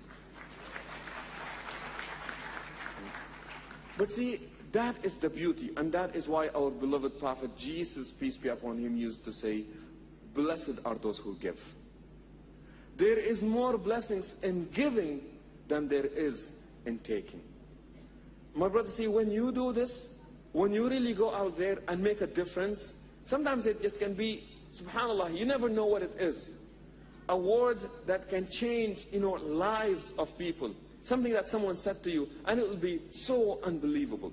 [SPEAKER 1] But see, that is the beauty, and that is why our beloved Prophet Jesus, peace be upon him, used to say, blessed are those who give. There is more blessings in giving than there is in taking. My brother, see, when you do this, when you really go out there and make a difference, sometimes it just can be, subhanAllah, you never know what it is. A word that can change, lives of people. Something that someone said to you, and it will be so unbelievable.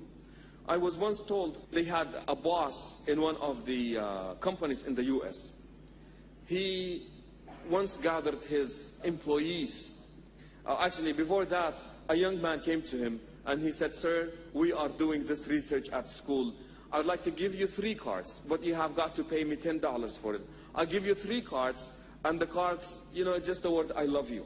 [SPEAKER 1] I was once told they had a boss in one of the companies in the US. He once gathered his employees. Actually, before that, a young man came to him and he said, "Sir, we are doing this research at school. I would like to give you 3 cards, but you have got to pay me $10 for it. I'll give you 3 cards, and the cards, it's just the word, I love you.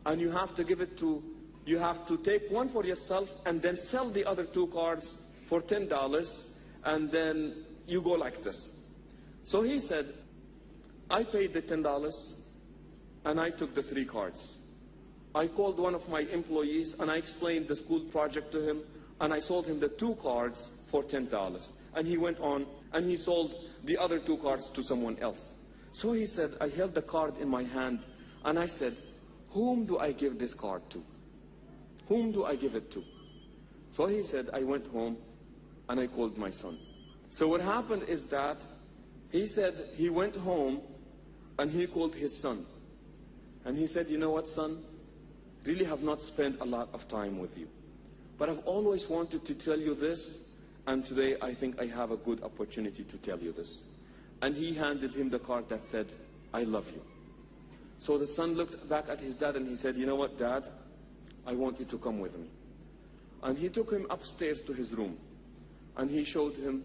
[SPEAKER 1] And you have to you have to take one for yourself and then sell the other 2 cards for $10, and then you go like this." So he said, I paid the $10 and I took the 3 cards. I called one of my employees and I explained the school project to him, and I sold him the 2 cards for $10. And he went on and he sold the other 2 cards to someone else. So he said, I held the card in my hand and I said, whom do I give this card to? Whom do I give it to? So he said, I went home and I called my son. So what happened is that he said he went home and he called his son. And he said, you know what, son? Really have not spent a lot of time with you. But I've always wanted to tell you this, and today I think I have a good opportunity to tell you this. And he handed him the card that said, I love you. So the son looked back at his dad and he said, you know what, Dad? I want you to come with me. And he took him upstairs to his room. And he showed him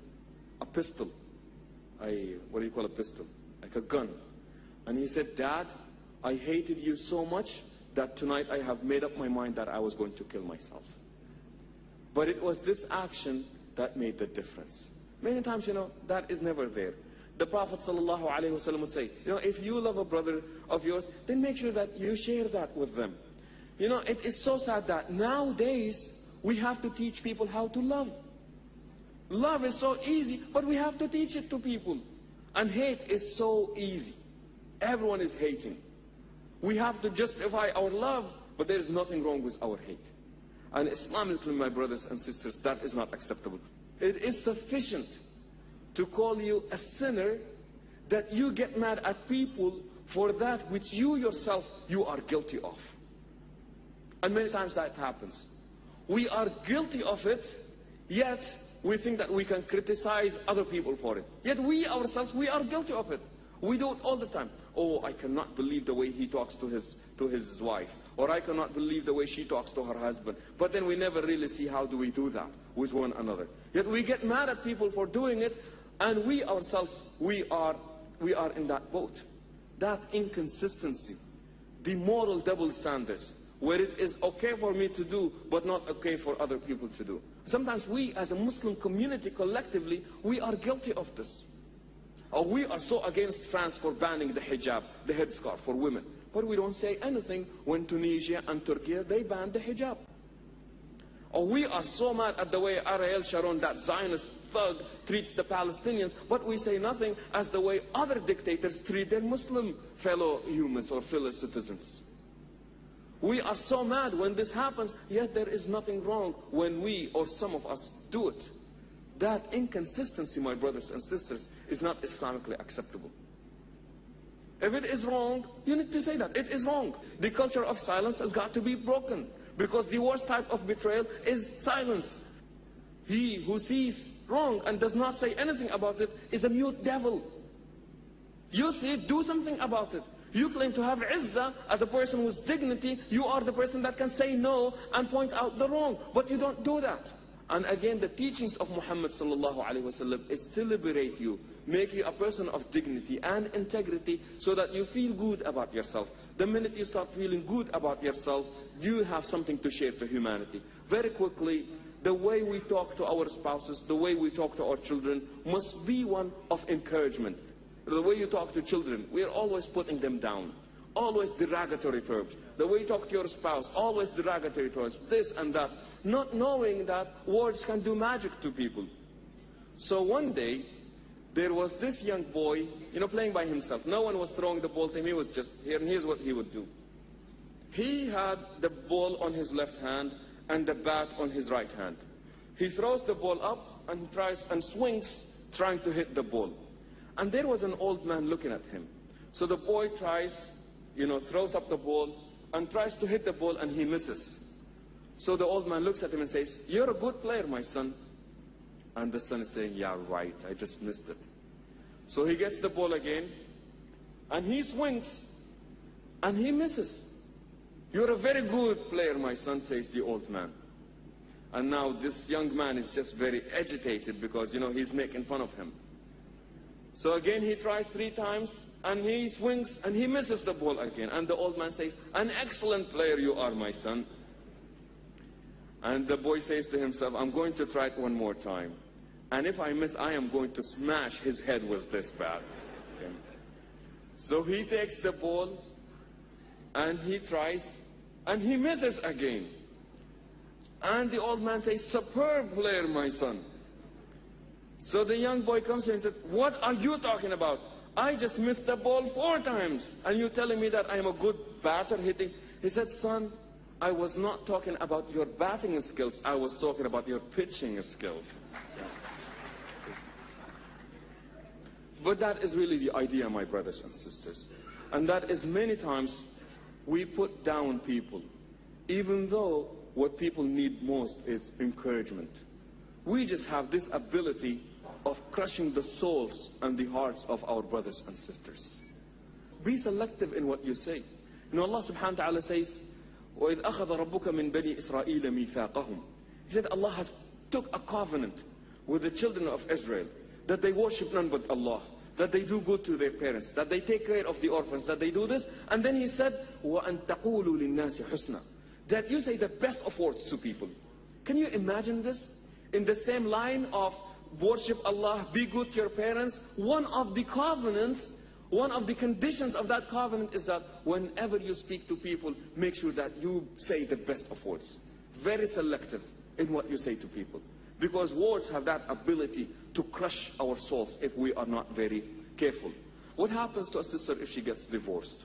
[SPEAKER 1] a pistol. What do you call a pistol? Like a gun. And he said, Dad, I hated you so much that tonight I have made up my mind that I was going to kill myself. But it was this action that made the difference. Many times, that is never there. The Prophet ﷺ would say, if you love a brother of yours, then make sure that you share that with them. It is so sad that nowadays we have to teach people how to love. Love is so easy, but we have to teach it to people. And hate is so easy. Everyone is hating. We have to justify our love, but there is nothing wrong with our hate. And Islamically, my brothers and sisters, that is not acceptable. It is sufficient to call you a sinner that you get mad at people for that which you yourself, you are guilty of. And many times that happens. We are guilty of it, yet we think that we can criticize other people for it. Yet we ourselves, we are guilty of it. We do it all the time. Oh, I cannot believe the way he talks to his wife. Or I cannot believe the way she talks to her husband. But then we never really see how do we do that with one another. Yet we get mad at people for doing it, and we ourselves, we are in that boat. That inconsistency, the moral double standards, where it is okay for me to do, but not okay for other people to do. Sometimes we, as a Muslim community, collectively, we are guilty of this. Or we are so against France for banning the hijab, the headscarf for women. But we don't say anything when Tunisia and Turkey, they banned the hijab. Or we are so mad at the way Ariel Sharon, that Zionist thug, treats the Palestinians, but we say nothing as the way other dictators treat their Muslim fellow humans or fellow citizens. We are so mad when this happens, yet there is nothing wrong when we or some of us do it. That inconsistency, my brothers and sisters, is not Islamically acceptable. If it is wrong, you need to say that. It is wrong. The culture of silence has got to be broken, because the worst type of betrayal is silence. He who sees wrong and does not say anything about it is a mute devil. You see it, do something about it. You claim to have izzah as a person with dignity. You are the person that can say no and point out the wrong, but you don't do that. And again, the teachings of Muhammad sallallahu alaihi wasallam is to liberate you, make you a person of dignity and integrity, so that you feel good about yourself. The minute you start feeling good about yourself, you have something to share to humanity. Very quickly, the way we talk to our spouses, the way we talk to our children, must be one of encouragement. The way you talk to children, we are always putting them down. Always derogatory terms. The way you talk to your spouse, always derogatory terms, this and that. Not knowing that words can do magic to people. So one day, there was this young boy, playing by himself. No one was throwing the ball to him, he was just here, and here's what he would do. He had the ball on his left hand and the bat on his right hand. He throws the ball up, and he tries and swings, trying to hit the ball. And there was an old man looking at him. So the boy tries, throws up the ball and tries to hit the ball, and he misses. So the old man looks at him and says, "You're a good player, my son." And the son is saying, "Yeah, right, I just missed it." So he gets the ball again, and he swings, and he misses. "You're a very good player, my son," says the old man. And now this young man is just very agitated because, he's making fun of him. So again he tries 3 times, and he swings, and he misses the ball again. And the old man says, "An excellent player you are, my son." And the boy says to himself, "I'm going to try it one more time. And if I miss, I am going to smash his head with this bat." Okay. So he takes the ball, and he tries, and he misses again. And the old man says, "Superb player, my son." So the young boy comes to him and said, "What are you talking about? I just missed the ball 4 times, and you're telling me that I am a good batter hitting?" He said, "Son, I was not talking about your batting skills. I was talking about your pitching skills." But that is really the idea, my brothers and sisters. And that is many times we put down people, even though what people need most is encouragement. We just have this ability of crushing the souls and the hearts of our brothers and sisters. Be selective in what you say. Allah subhanahu wa ta'ala says, وَإِذْ أَخَذَ رَبُّكَ مِنْ بَنِي إِسْرَائِيلَ مِيثَاقَهُم. He said Allah has took a covenant with the children of Israel that they worship none but Allah, that they do good to their parents, that they take care of the orphans, that they do this. And then he said, وَأَن تَقُولُوا لِلنَّاسِ حُسْنًا, that you say the best of words to people. Can you imagine this? In the same line of worship Allah, be good to your parents, one of the covenants, one of the conditions of that covenant is that whenever you speak to people, make sure that you say the best of words. Very selective in what you say to people. Because words have that ability to crush our souls if we are not very careful. What happens to a sister if she gets divorced?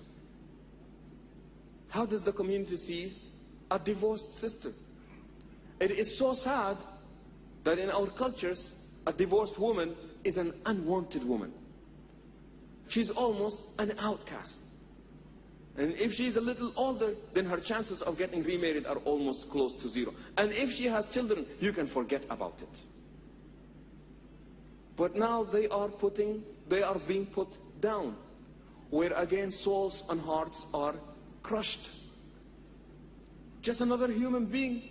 [SPEAKER 1] How does the community see a divorced sister? It is so sad that in our cultures, a divorced woman is an unwanted woman. She's almost an outcast. And if she's a little older, then her chances of getting remarried are almost close to 0. And if she has children, you can forget about it. But now they are being put down, where again souls and hearts are crushed. Just another human being.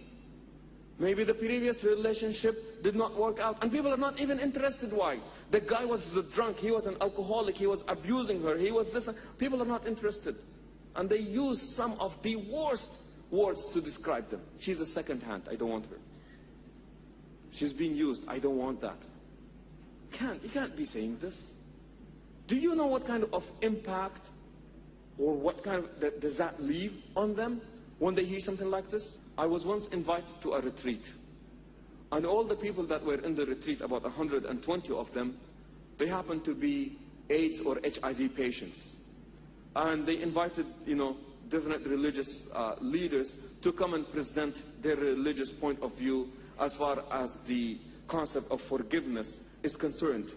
[SPEAKER 1] Maybe the previous relationship did not work out, and people are not even interested. Why? The guy was the drunk, he was an alcoholic, he was abusing her, he was this. People are not interested. And they use some of the worst words to describe them. She's a second hand, I don't want her. She's being used, I don't want that. You can't be saying this. Do you know what kind of impact or what kind of does that leave on them when they hear something like this? I was once invited to a retreat, and all the people that were in the retreat, about 120 of them, they happened to be AIDS or HIV patients. And they invited, different religious leaders to come and present their religious point of view as far as the concept of forgiveness is concerned.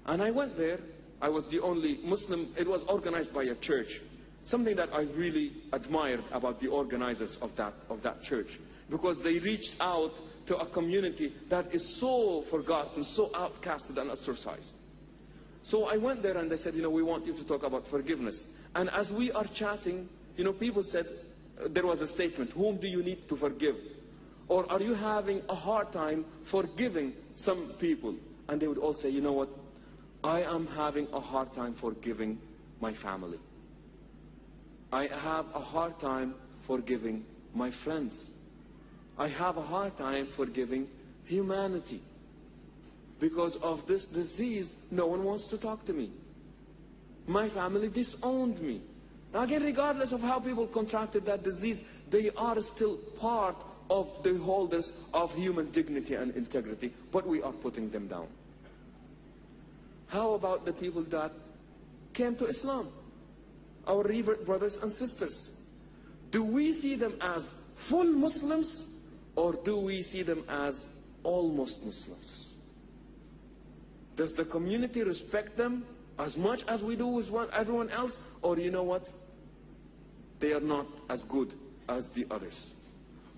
[SPEAKER 1] And I went there. I was the only Muslim. It was organized by a church. Something that I really admired about the organizers of that church, because they reached out to a community that is so forgotten, so outcasted and ostracized. So I went there and they said, we want you to talk about forgiveness. And as we are chatting, people said, there was a statement, whom do you need to forgive? Or are you having a hard time forgiving some people? And they would all say, you know what? I am having a hard time forgiving my family. I have a hard time forgiving my friends. I have a hard time forgiving humanity. Because of this disease, no one wants to talk to me. My family disowned me. Now again, regardless of how people contracted that disease, they are still part of the holders of human dignity and integrity, but we are putting them down. How about the people that came to Islam? Our revered brothers and sisters. Do we see them as full Muslims, or do we see them as almost Muslims? Does the community respect them as much as we do with everyone else? Or you know what? They are not as good as the others.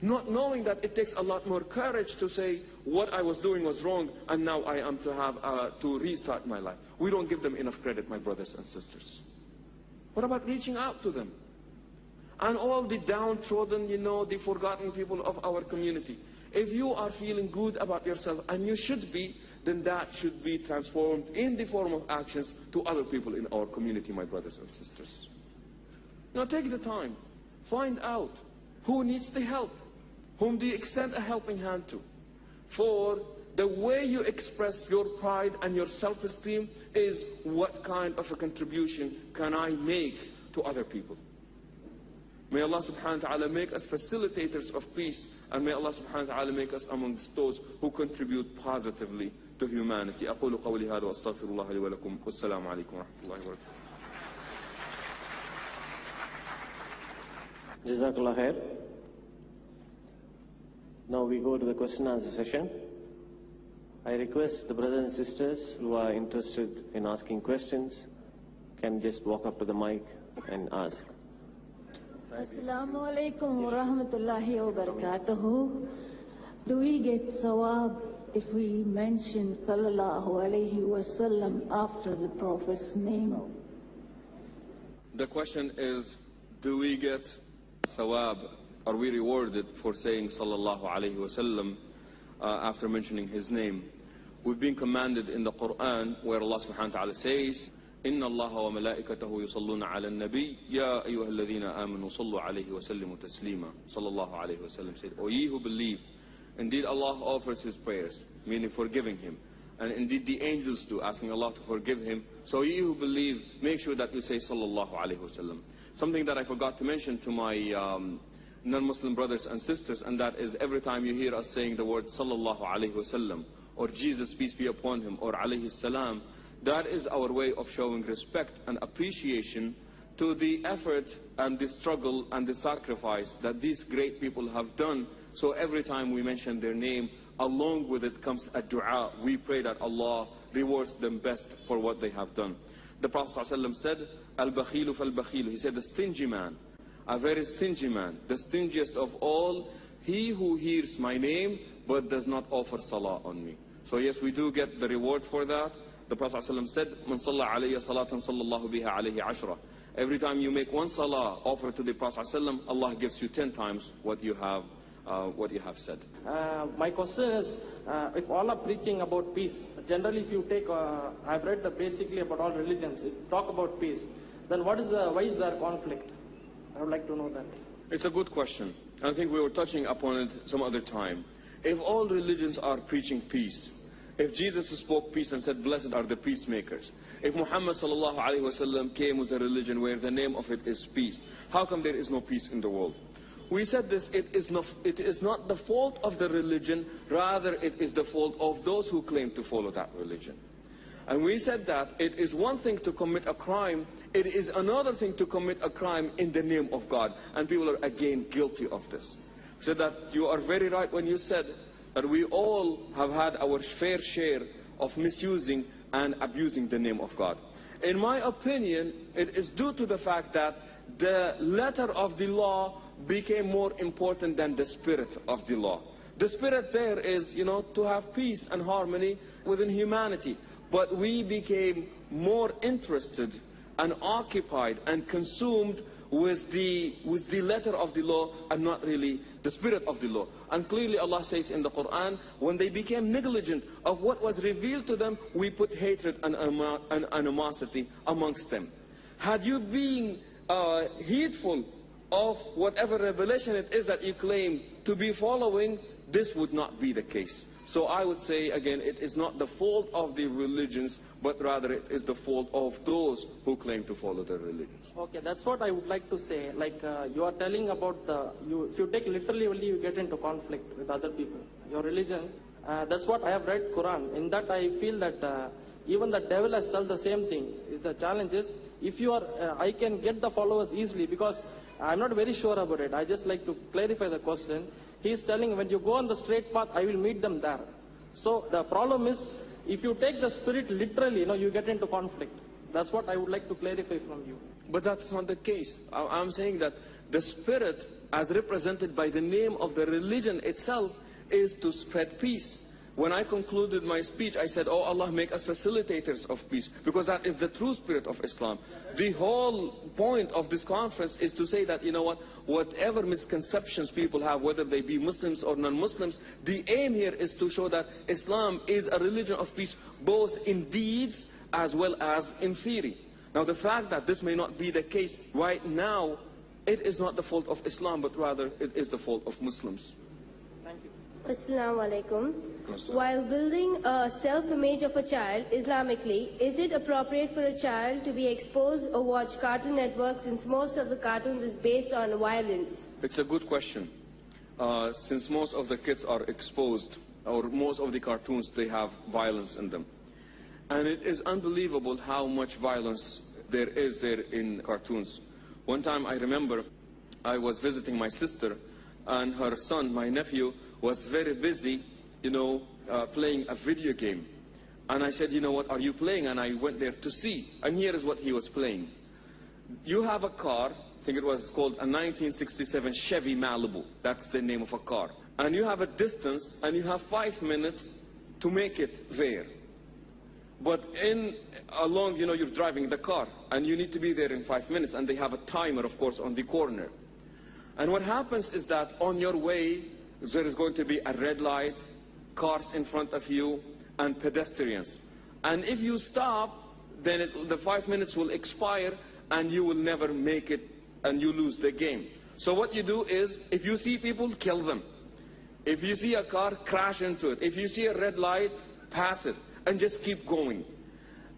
[SPEAKER 1] Not knowing that it takes a lot more courage to say, what I was doing was wrong, and now I am to have to restart my life. We don't give them enough credit, my brothers and sisters. What about reaching out to them? And all the downtrodden, the forgotten people of our community. If you are feeling good about yourself, and you should be, then that should be transformed in the form of actions to other people in our community, my brothers and sisters. Take the time. Find out who needs the help. Whom do you extend a helping hand to? For the way you express your pride and your self-esteem is what kind of a contribution can I make to other people. May Allah subhanahu wa ta'ala make us facilitators of peace, and may Allah subhanahu wa ta'ala make us amongst those who contribute positively to humanity. أقول قولي هذا وأستغفر الله لي ولكم والسلام عليكم ورحمة الله وبركاته.
[SPEAKER 2] Jazakallah khair. Now we go to the question and answer session. I request the brothers and sisters who are interested in asking questions can just walk up to the mic and ask.
[SPEAKER 3] Assalamu alaikum wa rahmatullahi wa barakatuhu. Do we get sawab if we mention sallallahu alayhi wa sallam after the Prophet's name?
[SPEAKER 1] The question is, do we get sawab? Are we rewarded for saying sallallahu alayhi wa sallam after mentioning his name? We've been commanded in the Quran where Allah subhanahu wa ta'ala says, إن الله وملائكته يصلون على النبي يا أيها الذين آمنوا صلوا عليه وسلموا تسليما. صلى الله عليه وسلم said, O ye who believe, indeed Allah offers his prayers, meaning forgiving him. And indeed the angels do, asking Allah to forgive him. So ye who believe, make sure that you say sallallahu alayhi wa sallam. Something that I forgot to mention to my non-Muslim brothers and sisters, and that is every time you hear us saying the word sallallahu alayhi wa sallam, or Jesus, peace be upon him, or alayhi salam, that is our way of showing respect and appreciation to the effort and the struggle and the sacrifice that these great people have done. So every time we mention their name, along with it comes a dua. We pray that Allah rewards them best for what they have done. The Prophet ﷺ said, Al-Bakhilu fal-Bakhilu. He said, the stingy man, a very stingy man, the stingiest of all, he who hears my name but does not offer salah on me. So yes, we do get the reward for that. The Prophet ﷺ said, Man salla alayya salatan sallallahu biha alayhi ashra. Every time you make one salah offer to the Prophet ﷺ, Allah gives you 10 times what you have said.
[SPEAKER 4] My question is, if all are preaching about peace, generally if you take, I've read basically about all religions, talk about peace, then why is there conflict? I would like to know that.
[SPEAKER 1] It's a good question. I think we were touching upon it some other time. If all religions are preaching peace, if Jesus spoke peace and said, blessed are the peacemakers, if Muhammad sallallahu alayhi wa sallam came with a religion where the name of it is peace, how come there is no peace in the world? We said this, it is not the fault of the religion, rather it is the fault of those who claim to follow that religion. And we said that it is one thing to commit a crime, it is another thing to commit a crime in the name of God. And people are again guilty of this. We said that you are very right when you said that we all have had our fair share of misusing and abusing the name of God. In my opinion, it is due to the fact that the letter of the law became more important than the spirit of the law. The spirit there is, to have peace and harmony within humanity. But we became more interested and occupied and consumed with the letter of the law and not really the spirit of the law. And clearly Allah says in the Quran, when they became negligent of what was revealed to them, we put hatred and animosity amongst them. Had you been heedful of whatever revelation it is that you claim to be following, this would not be the case. So I would say again, it is not the fault of the religions, but rather it is the fault of those who claim to follow the religions.
[SPEAKER 4] Okay, that's what I would like to say. Like you are telling about if you take literally, only you get into conflict with other people. Your religion, that's what I have read Quran. In that I feel that even the devil has told the same thing. The challenge is, if you are, I can get the followers easily because I'm not very sure about it. I just like to clarify the question. He is telling when you go on the straight path, I will meet them there. So the problem is, if you take the spirit literally, you get into conflict. That's what I would like to clarify from you.
[SPEAKER 1] But that's not the case. I'm saying that the spirit, as represented by the name of the religion itself, is to spread peace. When I concluded my speech, I said, oh Allah, make us facilitators of peace, because that is the true spirit of Islam. The whole point of this conference is to say that, you know what, whatever misconceptions people have, whether they be Muslims or non-Muslims, the aim here is to show that Islam is a religion of peace, both in deeds as well as in theory. Now the fact that this may not be the case right now, it is not the fault of Islam, but rather it is the fault of Muslims.
[SPEAKER 4] Thank you.
[SPEAKER 5] Assalamu alaikum. While building a self-image of a child Islamically, is it appropriate for a child to be exposed or watch Cartoon Network, since most of the cartoons is based on violence?
[SPEAKER 1] It's a good question. Since most of the kids are exposed, or most of the cartoons, they have violence in them. And it is unbelievable how much violence there is there in cartoons. One time I remember I was visiting my sister, and her son, my nephew, was very busy, playing a video game. And I said, you know what, are you playing? And I went there to see. And here is what he was playing. You have a car, I think it was called a 1967 Chevy Malibu. That's the name of a car. And you have a distance, and you have 5 minutes to make it there. But you're driving the car, and you need to be there in 5 minutes, and they have a timer, of course, on the corner. And what happens is that on your way, there is going to be a red light, cars in front of you, and pedestrians. And if you stop, then the 5 minutes will expire, and you will never make it, and you lose the game. So what you do is, if you see people, kill them. If you see a car, crash into it. If you see a red light, pass it, and just keep going.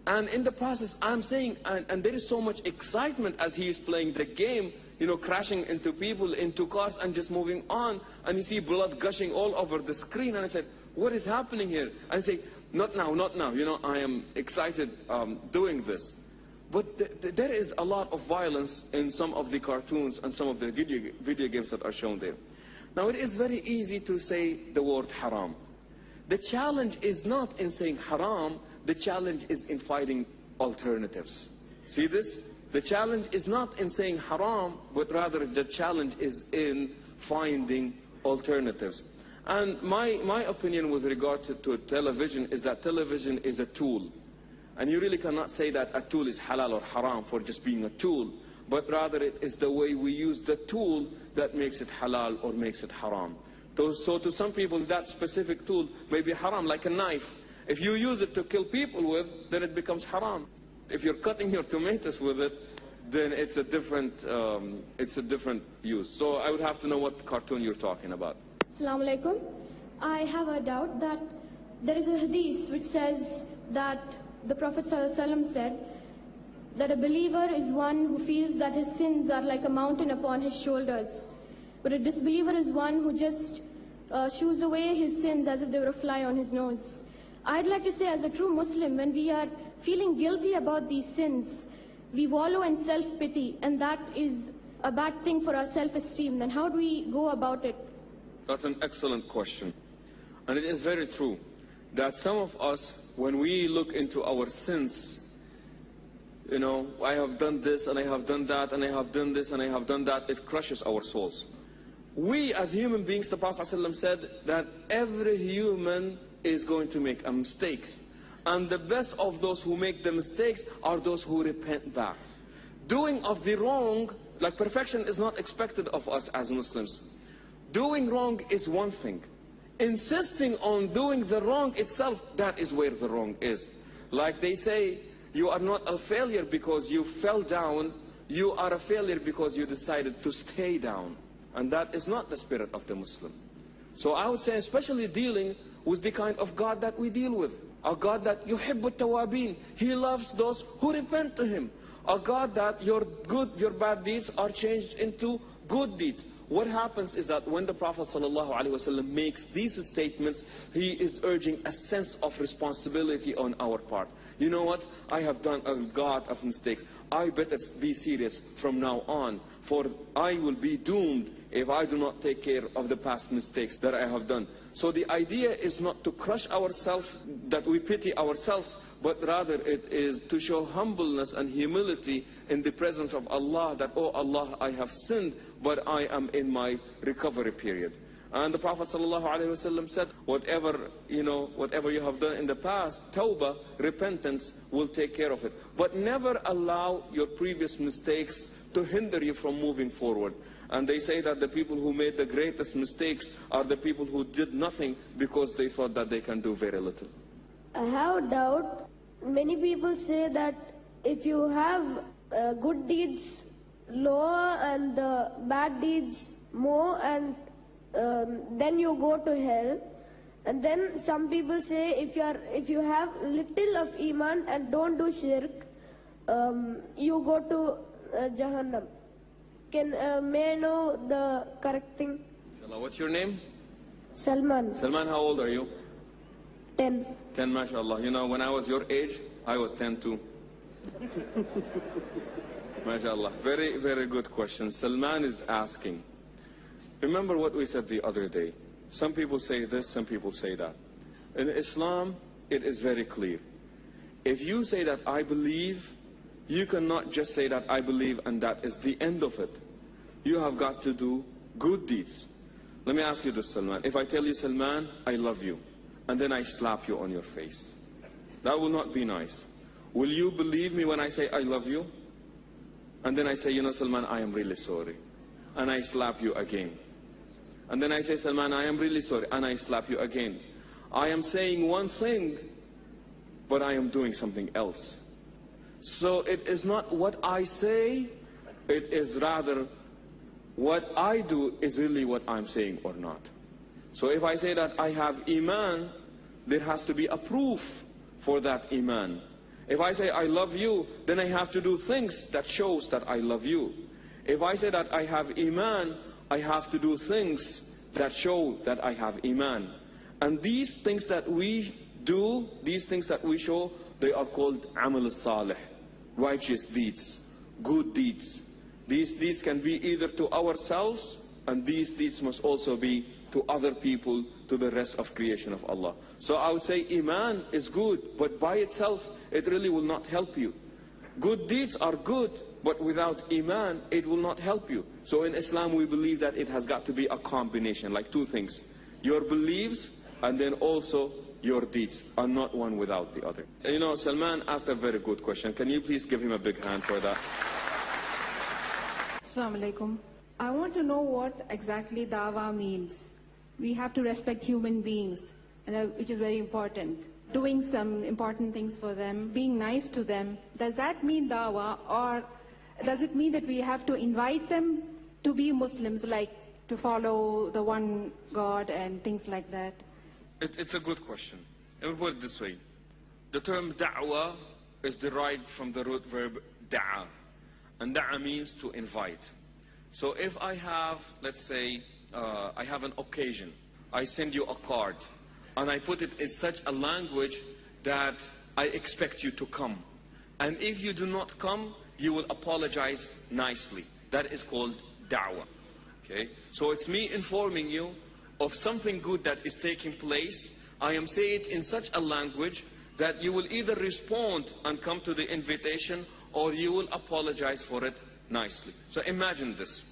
[SPEAKER 1] And in the process, I'm saying, and there is so much excitement as he is playing the game, crashing into people, into cars, and just moving on. And you see blood gushing all over the screen. And I said, what is happening here? And I say, not now, not now. I am excited doing this. But there is a lot of violence in some of the cartoons and some of the video games that are shown there. Now, it is very easy to say the word haram. The challenge is not in saying haram. The challenge is in finding alternatives. See this? The challenge is not in saying haram, but rather the challenge is in finding alternatives. And my opinion with regard to television is that television is a tool. And you really cannot say that a tool is halal or haram for just being a tool, but rather it is the way we use the tool that makes it halal or makes it haram. So to some people, that specific tool may be haram, like a knife. If you use it to kill people with, then it becomes haram. If you're cutting your tomatoes with it, then it's a different use. So I would have to know what cartoon you're talking about.
[SPEAKER 6] Assalamu alaikum. I have a doubt that there is a hadith which says that the Prophet ﷺ said that a believer is one who feels that his sins are like a mountain upon his shoulders. But a disbeliever is one who just shoos away his sins as if they were a fly on his nose. I'd like to say, as a true Muslim, when we are feeling guilty about these sins, we wallow in self-pity, and that is a bad thing for our self-esteem. Then how do we go about it?
[SPEAKER 1] That's an excellent question. And it is very true that some of us, when we look into our sins, I have done this, and I have done that, and I have done this, and I have done that, it crushes our souls. We as human beings, the Prophet ﷺ said that every human is going to make a mistake. And the best of those who make the mistakes are those who repent back. Doing of the wrong, like perfection is not expected of us as Muslims. Doing wrong is one thing. Insisting on doing the wrong itself, that is where the wrong is. Like they say, you are not a failure because you fell down, you are a failure because you decided to stay down. And that is not the spirit of the Muslim. So I would say, especially dealing with the kind of God that we deal with. A God that yuhibbu tawabin, He loves those who repent to Him. A God that your bad deeds are changed into good deeds. What happens is that when the Prophet ﷺ makes these statements, he is urging a sense of responsibility on our part. You know what? I have done a lot of mistakes. I better be serious from now on, for I will be doomed if I do not take care of the past mistakes that I have done. So the idea is not to crush ourselves, that we pity ourselves, but rather it is to show humbleness and humility in the presence of Allah, that, oh Allah, I have sinned, but I am in my recovery period. And the Prophet ﷺ said, whatever you have done in the past, tawbah, repentance, will take care of it. But never allow your previous mistakes to hinder you from moving forward. And they say that the people who made the greatest mistakes are the people who did nothing because they thought that they can do very little.
[SPEAKER 5] I have a doubt. Many people say that if you have good deeds lower and the bad deeds more, and then you go to hell. And then some people say if you have little of iman and don't do shirk, you go to Jahannam. May I know the correct thing?
[SPEAKER 1] What's your name?
[SPEAKER 5] Salman.
[SPEAKER 1] Salman, how old are you?
[SPEAKER 5] 10.
[SPEAKER 1] 10, mashallah. You know, when I was your age, I was 10 too. Mashallah. Very, very good question. Salman is asking, remember what we said the other day. Some people say this, some people say that. In Islam, it is very clear. If you say that I believe, you cannot just say that I believe and that is the end of it. You have got to do good deeds. Let me ask you this, Salman. If I tell you, Salman, I love you, and then I slap you on your face, that will not be nice. Will you believe me when I say I love you? And then I say, you know, Salman, I am really sorry. And I slap you again. And then I say, Salman, I am really sorry. And I slap you again. I am saying one thing, but I am doing something else. So it is not what I say, it is rather what I do is really what I'm saying or not. So if I say that I have iman, there has to be a proof for that iman. If I say I love you, then I have to do things that shows that I love you. If I say that I have iman, I have to do things that show that I have iman. And these things that we do, these things that we show, they are called amal salih, righteous deeds, good deeds. These deeds can be either to ourselves, and these deeds must also be to other people, to the rest of creation of Allah. So I would say iman is good, but by itself, it really will not help you. Good deeds are good, but without iman, it will not help you. So in Islam, we believe that it has got to be a combination, like two things. Your beliefs, and then also your deeds are not one without the other. You know, Salman asked a very good question. Can you please give him a big hand for that?
[SPEAKER 7] Assalamu alaikum. I want to know what exactly dawah means. We have to respect human beings, which is very important. Doing some important things for them, being nice to them. Does that mean dawah, or does it mean that we have to invite them to be Muslims, like to follow the one God and things like that?
[SPEAKER 1] It's a good question. Let me put it this way. The term da'wah is derived from the root verb da'a. And da'a means to invite. So if I have, let's say, I have an occasion, I send you a card, and I put it in such a language that I expect you to come. And if you do not come, you will apologize nicely. That is called da'wah. Okay? So it's me informing you of something good that is taking place. I am saying it in such a language that you will either respond and come to the invitation, or you will apologize for it nicely. So imagine this.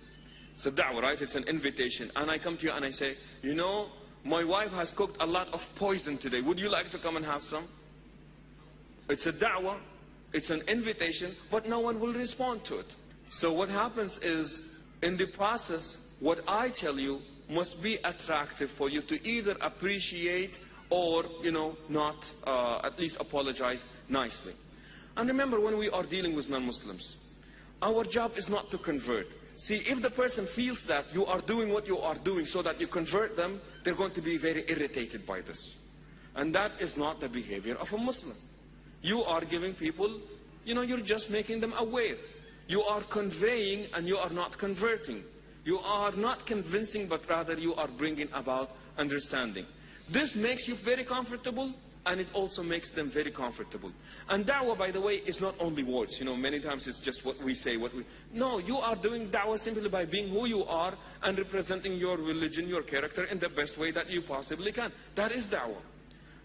[SPEAKER 1] It's a da'wah, right? It's an invitation. And I come to you and I say, you know, my wife has cooked a lot of poison today. Would you like to come and have some? It's a da'wah. It's an invitation, but no one will respond to it. So what happens is, in the process, what I tell you must be attractive for you to either appreciate or, you know, not, at least apologize nicely. And remember, when we are dealing with non-Muslims, our job is not to convert. See, if the person feels that you are doing what you are doing so that you convert them, they're going to be very irritated by this. And that is not the behavior of a Muslim. You are giving people, you know, you're just making them aware. You are conveying and you are not converting. You are not convincing, but rather you are bringing about understanding. This makes you very comfortable, and it also makes them very comfortable. And da'wah, by the way, is not only words. You know, many times it's just what we say, No, you are doing da'wah simply by being who you are and representing your religion, your character in the best way that you possibly can. That is da'wah.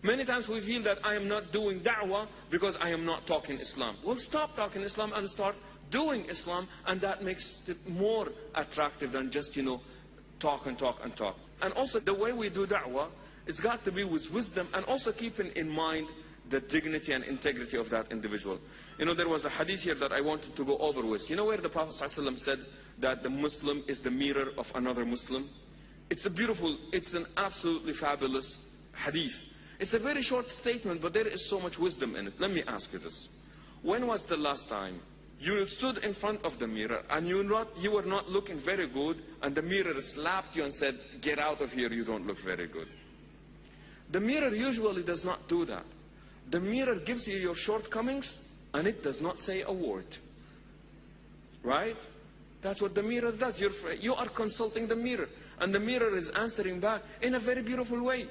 [SPEAKER 1] Many times we feel that I am not doing da'wah because I am not talking Islam. Well, stop talking Islam and start doing Islam, and that makes it more attractive than just, talk and talk and talk. And also the way we do da'wah, it's got to be with wisdom, and also keeping in mind the dignity and integrity of that individual. There was a hadith here that I wanted to go over with. Where the Prophet ﷺ said that the Muslim is the mirror of another Muslim? It's an absolutely fabulous hadith. It's a very short statement, but there is so much wisdom in it. Let me ask you this. When was the last time you stood in front of the mirror and you were not looking very good, and the mirror slapped you and said, "Get out of here, you don't look very good"? The mirror usually does not do that. The mirror gives you your shortcomings and it does not say a word. Right? That's what the mirror does. You are consulting the mirror, and the mirror is answering back in a very beautiful way.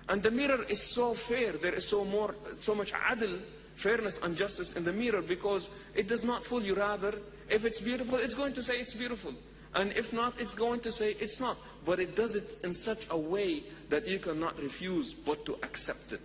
[SPEAKER 1] And the mirror is so fair. There is so much adl, fairness and justice in the mirror, because it does not fool you. Rather, if it's beautiful, it's going to say it's beautiful. And if not, it's going to say it's not. But it does it in such a way that you cannot refuse but to accept it.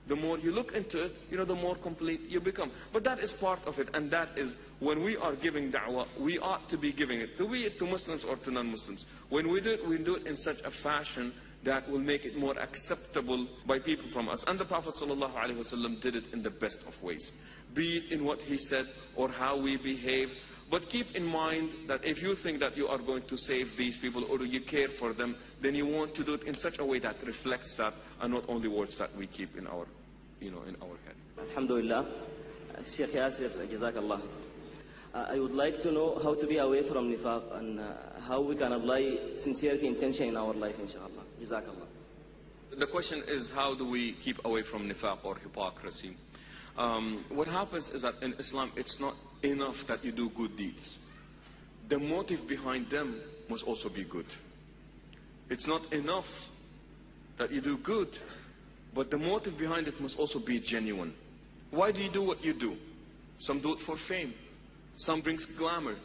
[SPEAKER 1] The more you look into it, the more complete you become. But that is part of it, and that is when we are giving da'wah, we ought to be giving it, be it to Muslims or to non-Muslims. When we do it in such a fashion that will make it more acceptable by people from us. And the Prophet ﷺ did it in the best of ways. Be it in what he said or how we behave. But keep in mind that if you think that you are going to save these people or you care for them, then you want to do it in such a way that reflects that, and not only words that we keep in our, in our head.
[SPEAKER 8] Alhamdulillah. Sheikh Yassir, Jazakallah. I would like to know how to be away from nifaq and how we can apply sincerity intention in our life, inshallah. Jazakallah.
[SPEAKER 1] The question is, how do we keep away from nifaq or hypocrisy? What happens is that in Islam, it's not enough that you do good deeds. The motive behind them must also be good. It's not enough that you do good, but the motive behind it must also be genuine. Why do you do what you do? Some do it for fame. Some brings glamour.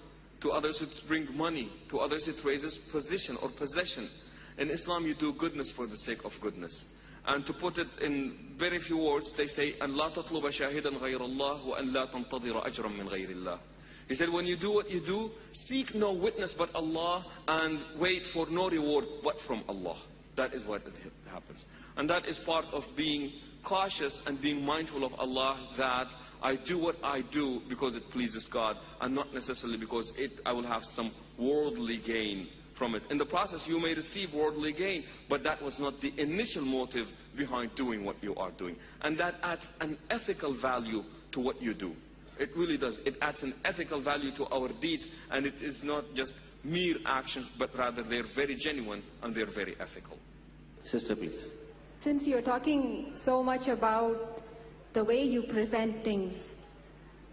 [SPEAKER 1] To others it brings money. To others it raises position or possession. In Islam, you do goodness for the sake of goodness. And to put it in very few words, they say, أَنْ لَا تَطْلُبَ شَاهِدًا غَيْرَ اللَّهِ وَأَنْ لَا تَنْتَظِرَ أَجْرًا مِنْ غَيْرِ اللَّهِ. He said, when you do what you do, seek no witness but Allah, and wait for no reward but from Allah. That is what happens. And that is part of being cautious and being mindful of Allah, that I do what I do because it pleases God, and not necessarily because I will have some worldly gain from it. In the process, you may receive worldly gain, but that was not the initial motive behind doing what you are doing. And that adds an ethical value to what you do. It really does. It adds an ethical value to our deeds, and it is not just mere actions, but rather they're very genuine and they're very ethical.
[SPEAKER 2] Sister, please.
[SPEAKER 7] Since you're talking so much about the way you present things,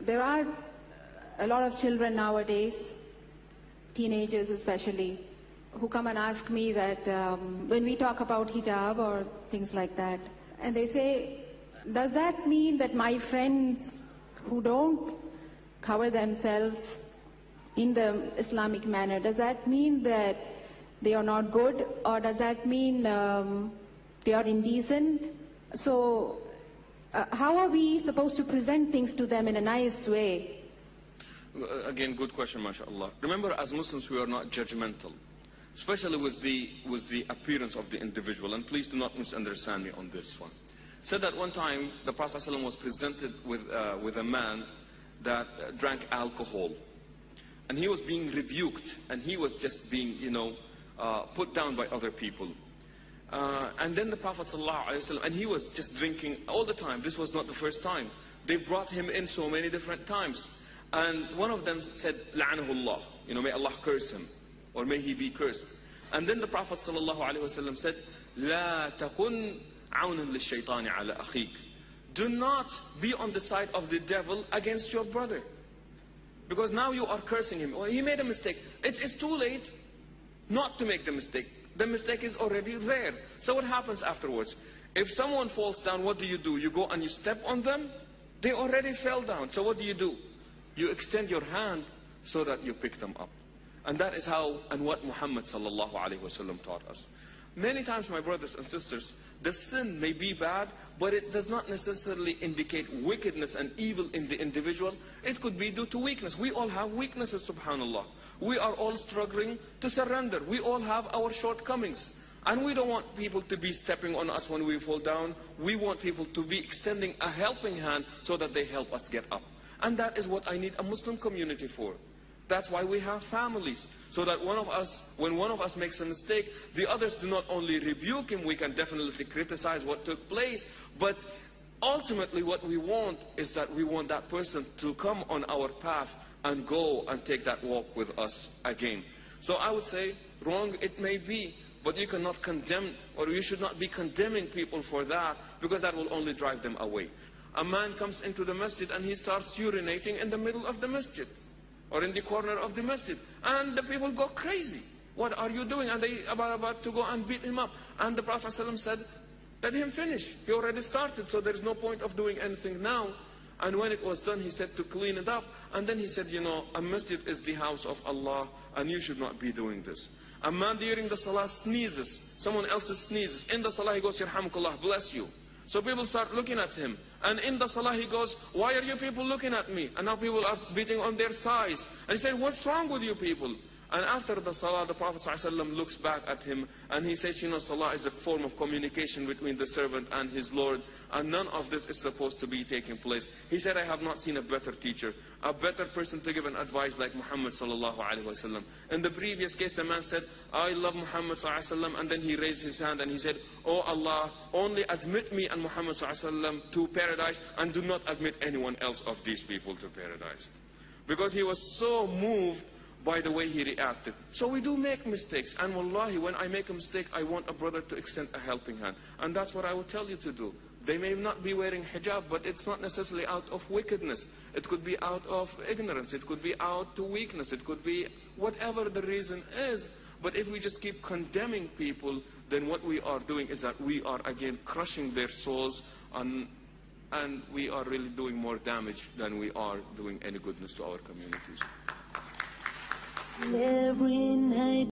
[SPEAKER 7] there are a lot of children nowadays, teenagers especially, who come and ask me that when we talk about hijab or things like that, and they say, does that mean that my friends who don't cover themselves in the Islamic manner, does that mean that they are not good, or does that mean they are indecent? So how are we supposed to present things to them in a nice way?
[SPEAKER 1] Again, good question, mashallah. Remember, as Muslims, we are not judgmental, especially with the appearance of the individual. And please do not misunderstand me on this one. Said that one time the Prophet ﷺ was presented with a man that drank alcohol, and he was being rebuked, and he was just being, put down by other people. And then the Prophet ﷺ, and he was just drinking all the time. This was not the first time. They brought him in so many different times. And one of them said, La'anahullah, may Allah curse him, or may he be cursed. And then the Prophet ﷺ said, La takun عَوْنًا لِلشَّيْطَانِ عَلَى أَخِيكَ. Do not be on the side of the devil against your brother, because now you are cursing him. Well, he made a mistake. It is too late not to make the mistake. the mistake is already there. So what happens afterwards? If someone falls down, what do? You go and you step on them? They already fell down. So what do? You extend your hand so that you pick them up. And that is how and what Muhammad sallallahu alaihi wasallam taught us. Many times, my brothers and sisters, the sin may be bad, but it does not necessarily indicate wickedness and evil in the individual. It could be due to weakness. We all have weaknesses, subhanallah. We are all struggling to surrender. We all have our shortcomings. And we don't want people to be stepping on us when we fall down. We want people to be extending a helping hand so that they help us get up. And that is what I need a Muslim community for. That's why we have families. So that when one of us makes a mistake, the others do not only rebuke him, we can definitely criticize what took place, but ultimately what we want is that we want that person to come on our path and go and take that walk with us again. So I would say, wrong it may be, but you cannot condemn, or you should not be condemning people for that, because that will only drive them away. A man comes into the masjid and he starts urinating in the middle of the masjid, or in the corner of the masjid, and the people go crazy. What are you doing? And they about to go and beat him up. And the Prophet ﷺ said, let him finish. He already started, so there is no point of doing anything now. And when it was done, he said to clean it up. And then he said, you know, a masjid is the house of Allah, and you should not be doing this. A man during the salah sneezes, someone else sneezes. In the salah he goes, Yarhamukallah, bless you. So people start looking at him. And in the salah he goes, why are you people looking at me? And now people are beating on their thighs. And he said, what's wrong with you people? And after the salah, the Prophet ﷺ looks back at him and he says, you know, salah is a form of communication between the servant and his Lord, and none of this is supposed to be taking place. He said, I have not seen a better teacher, a better person to give an advice like Muhammad sallallahu alaihi wasallam. In the previous case, the man said, I love Muhammad sallallahu alaihi wasallam, and then he raised his hand and he said, oh Allah, only admit me and Muhammad sallallahu alaihi wasallam to paradise, and do not admit anyone else of these people to paradise. Because he was so moved by the way he reacted. So we do make mistakes, and wallahi, when I make a mistake, I want a brother to extend a helping hand. And that's what I will tell you to do. They may not be wearing hijab, but it's not necessarily out of wickedness. It could be out of ignorance. It could be out of weakness. It could be whatever the reason is. But if we just keep condemning people, then what we are doing is that we are again crushing their souls, and we are really doing more damage than we are doing any goodness to our communities.
[SPEAKER 9] Every night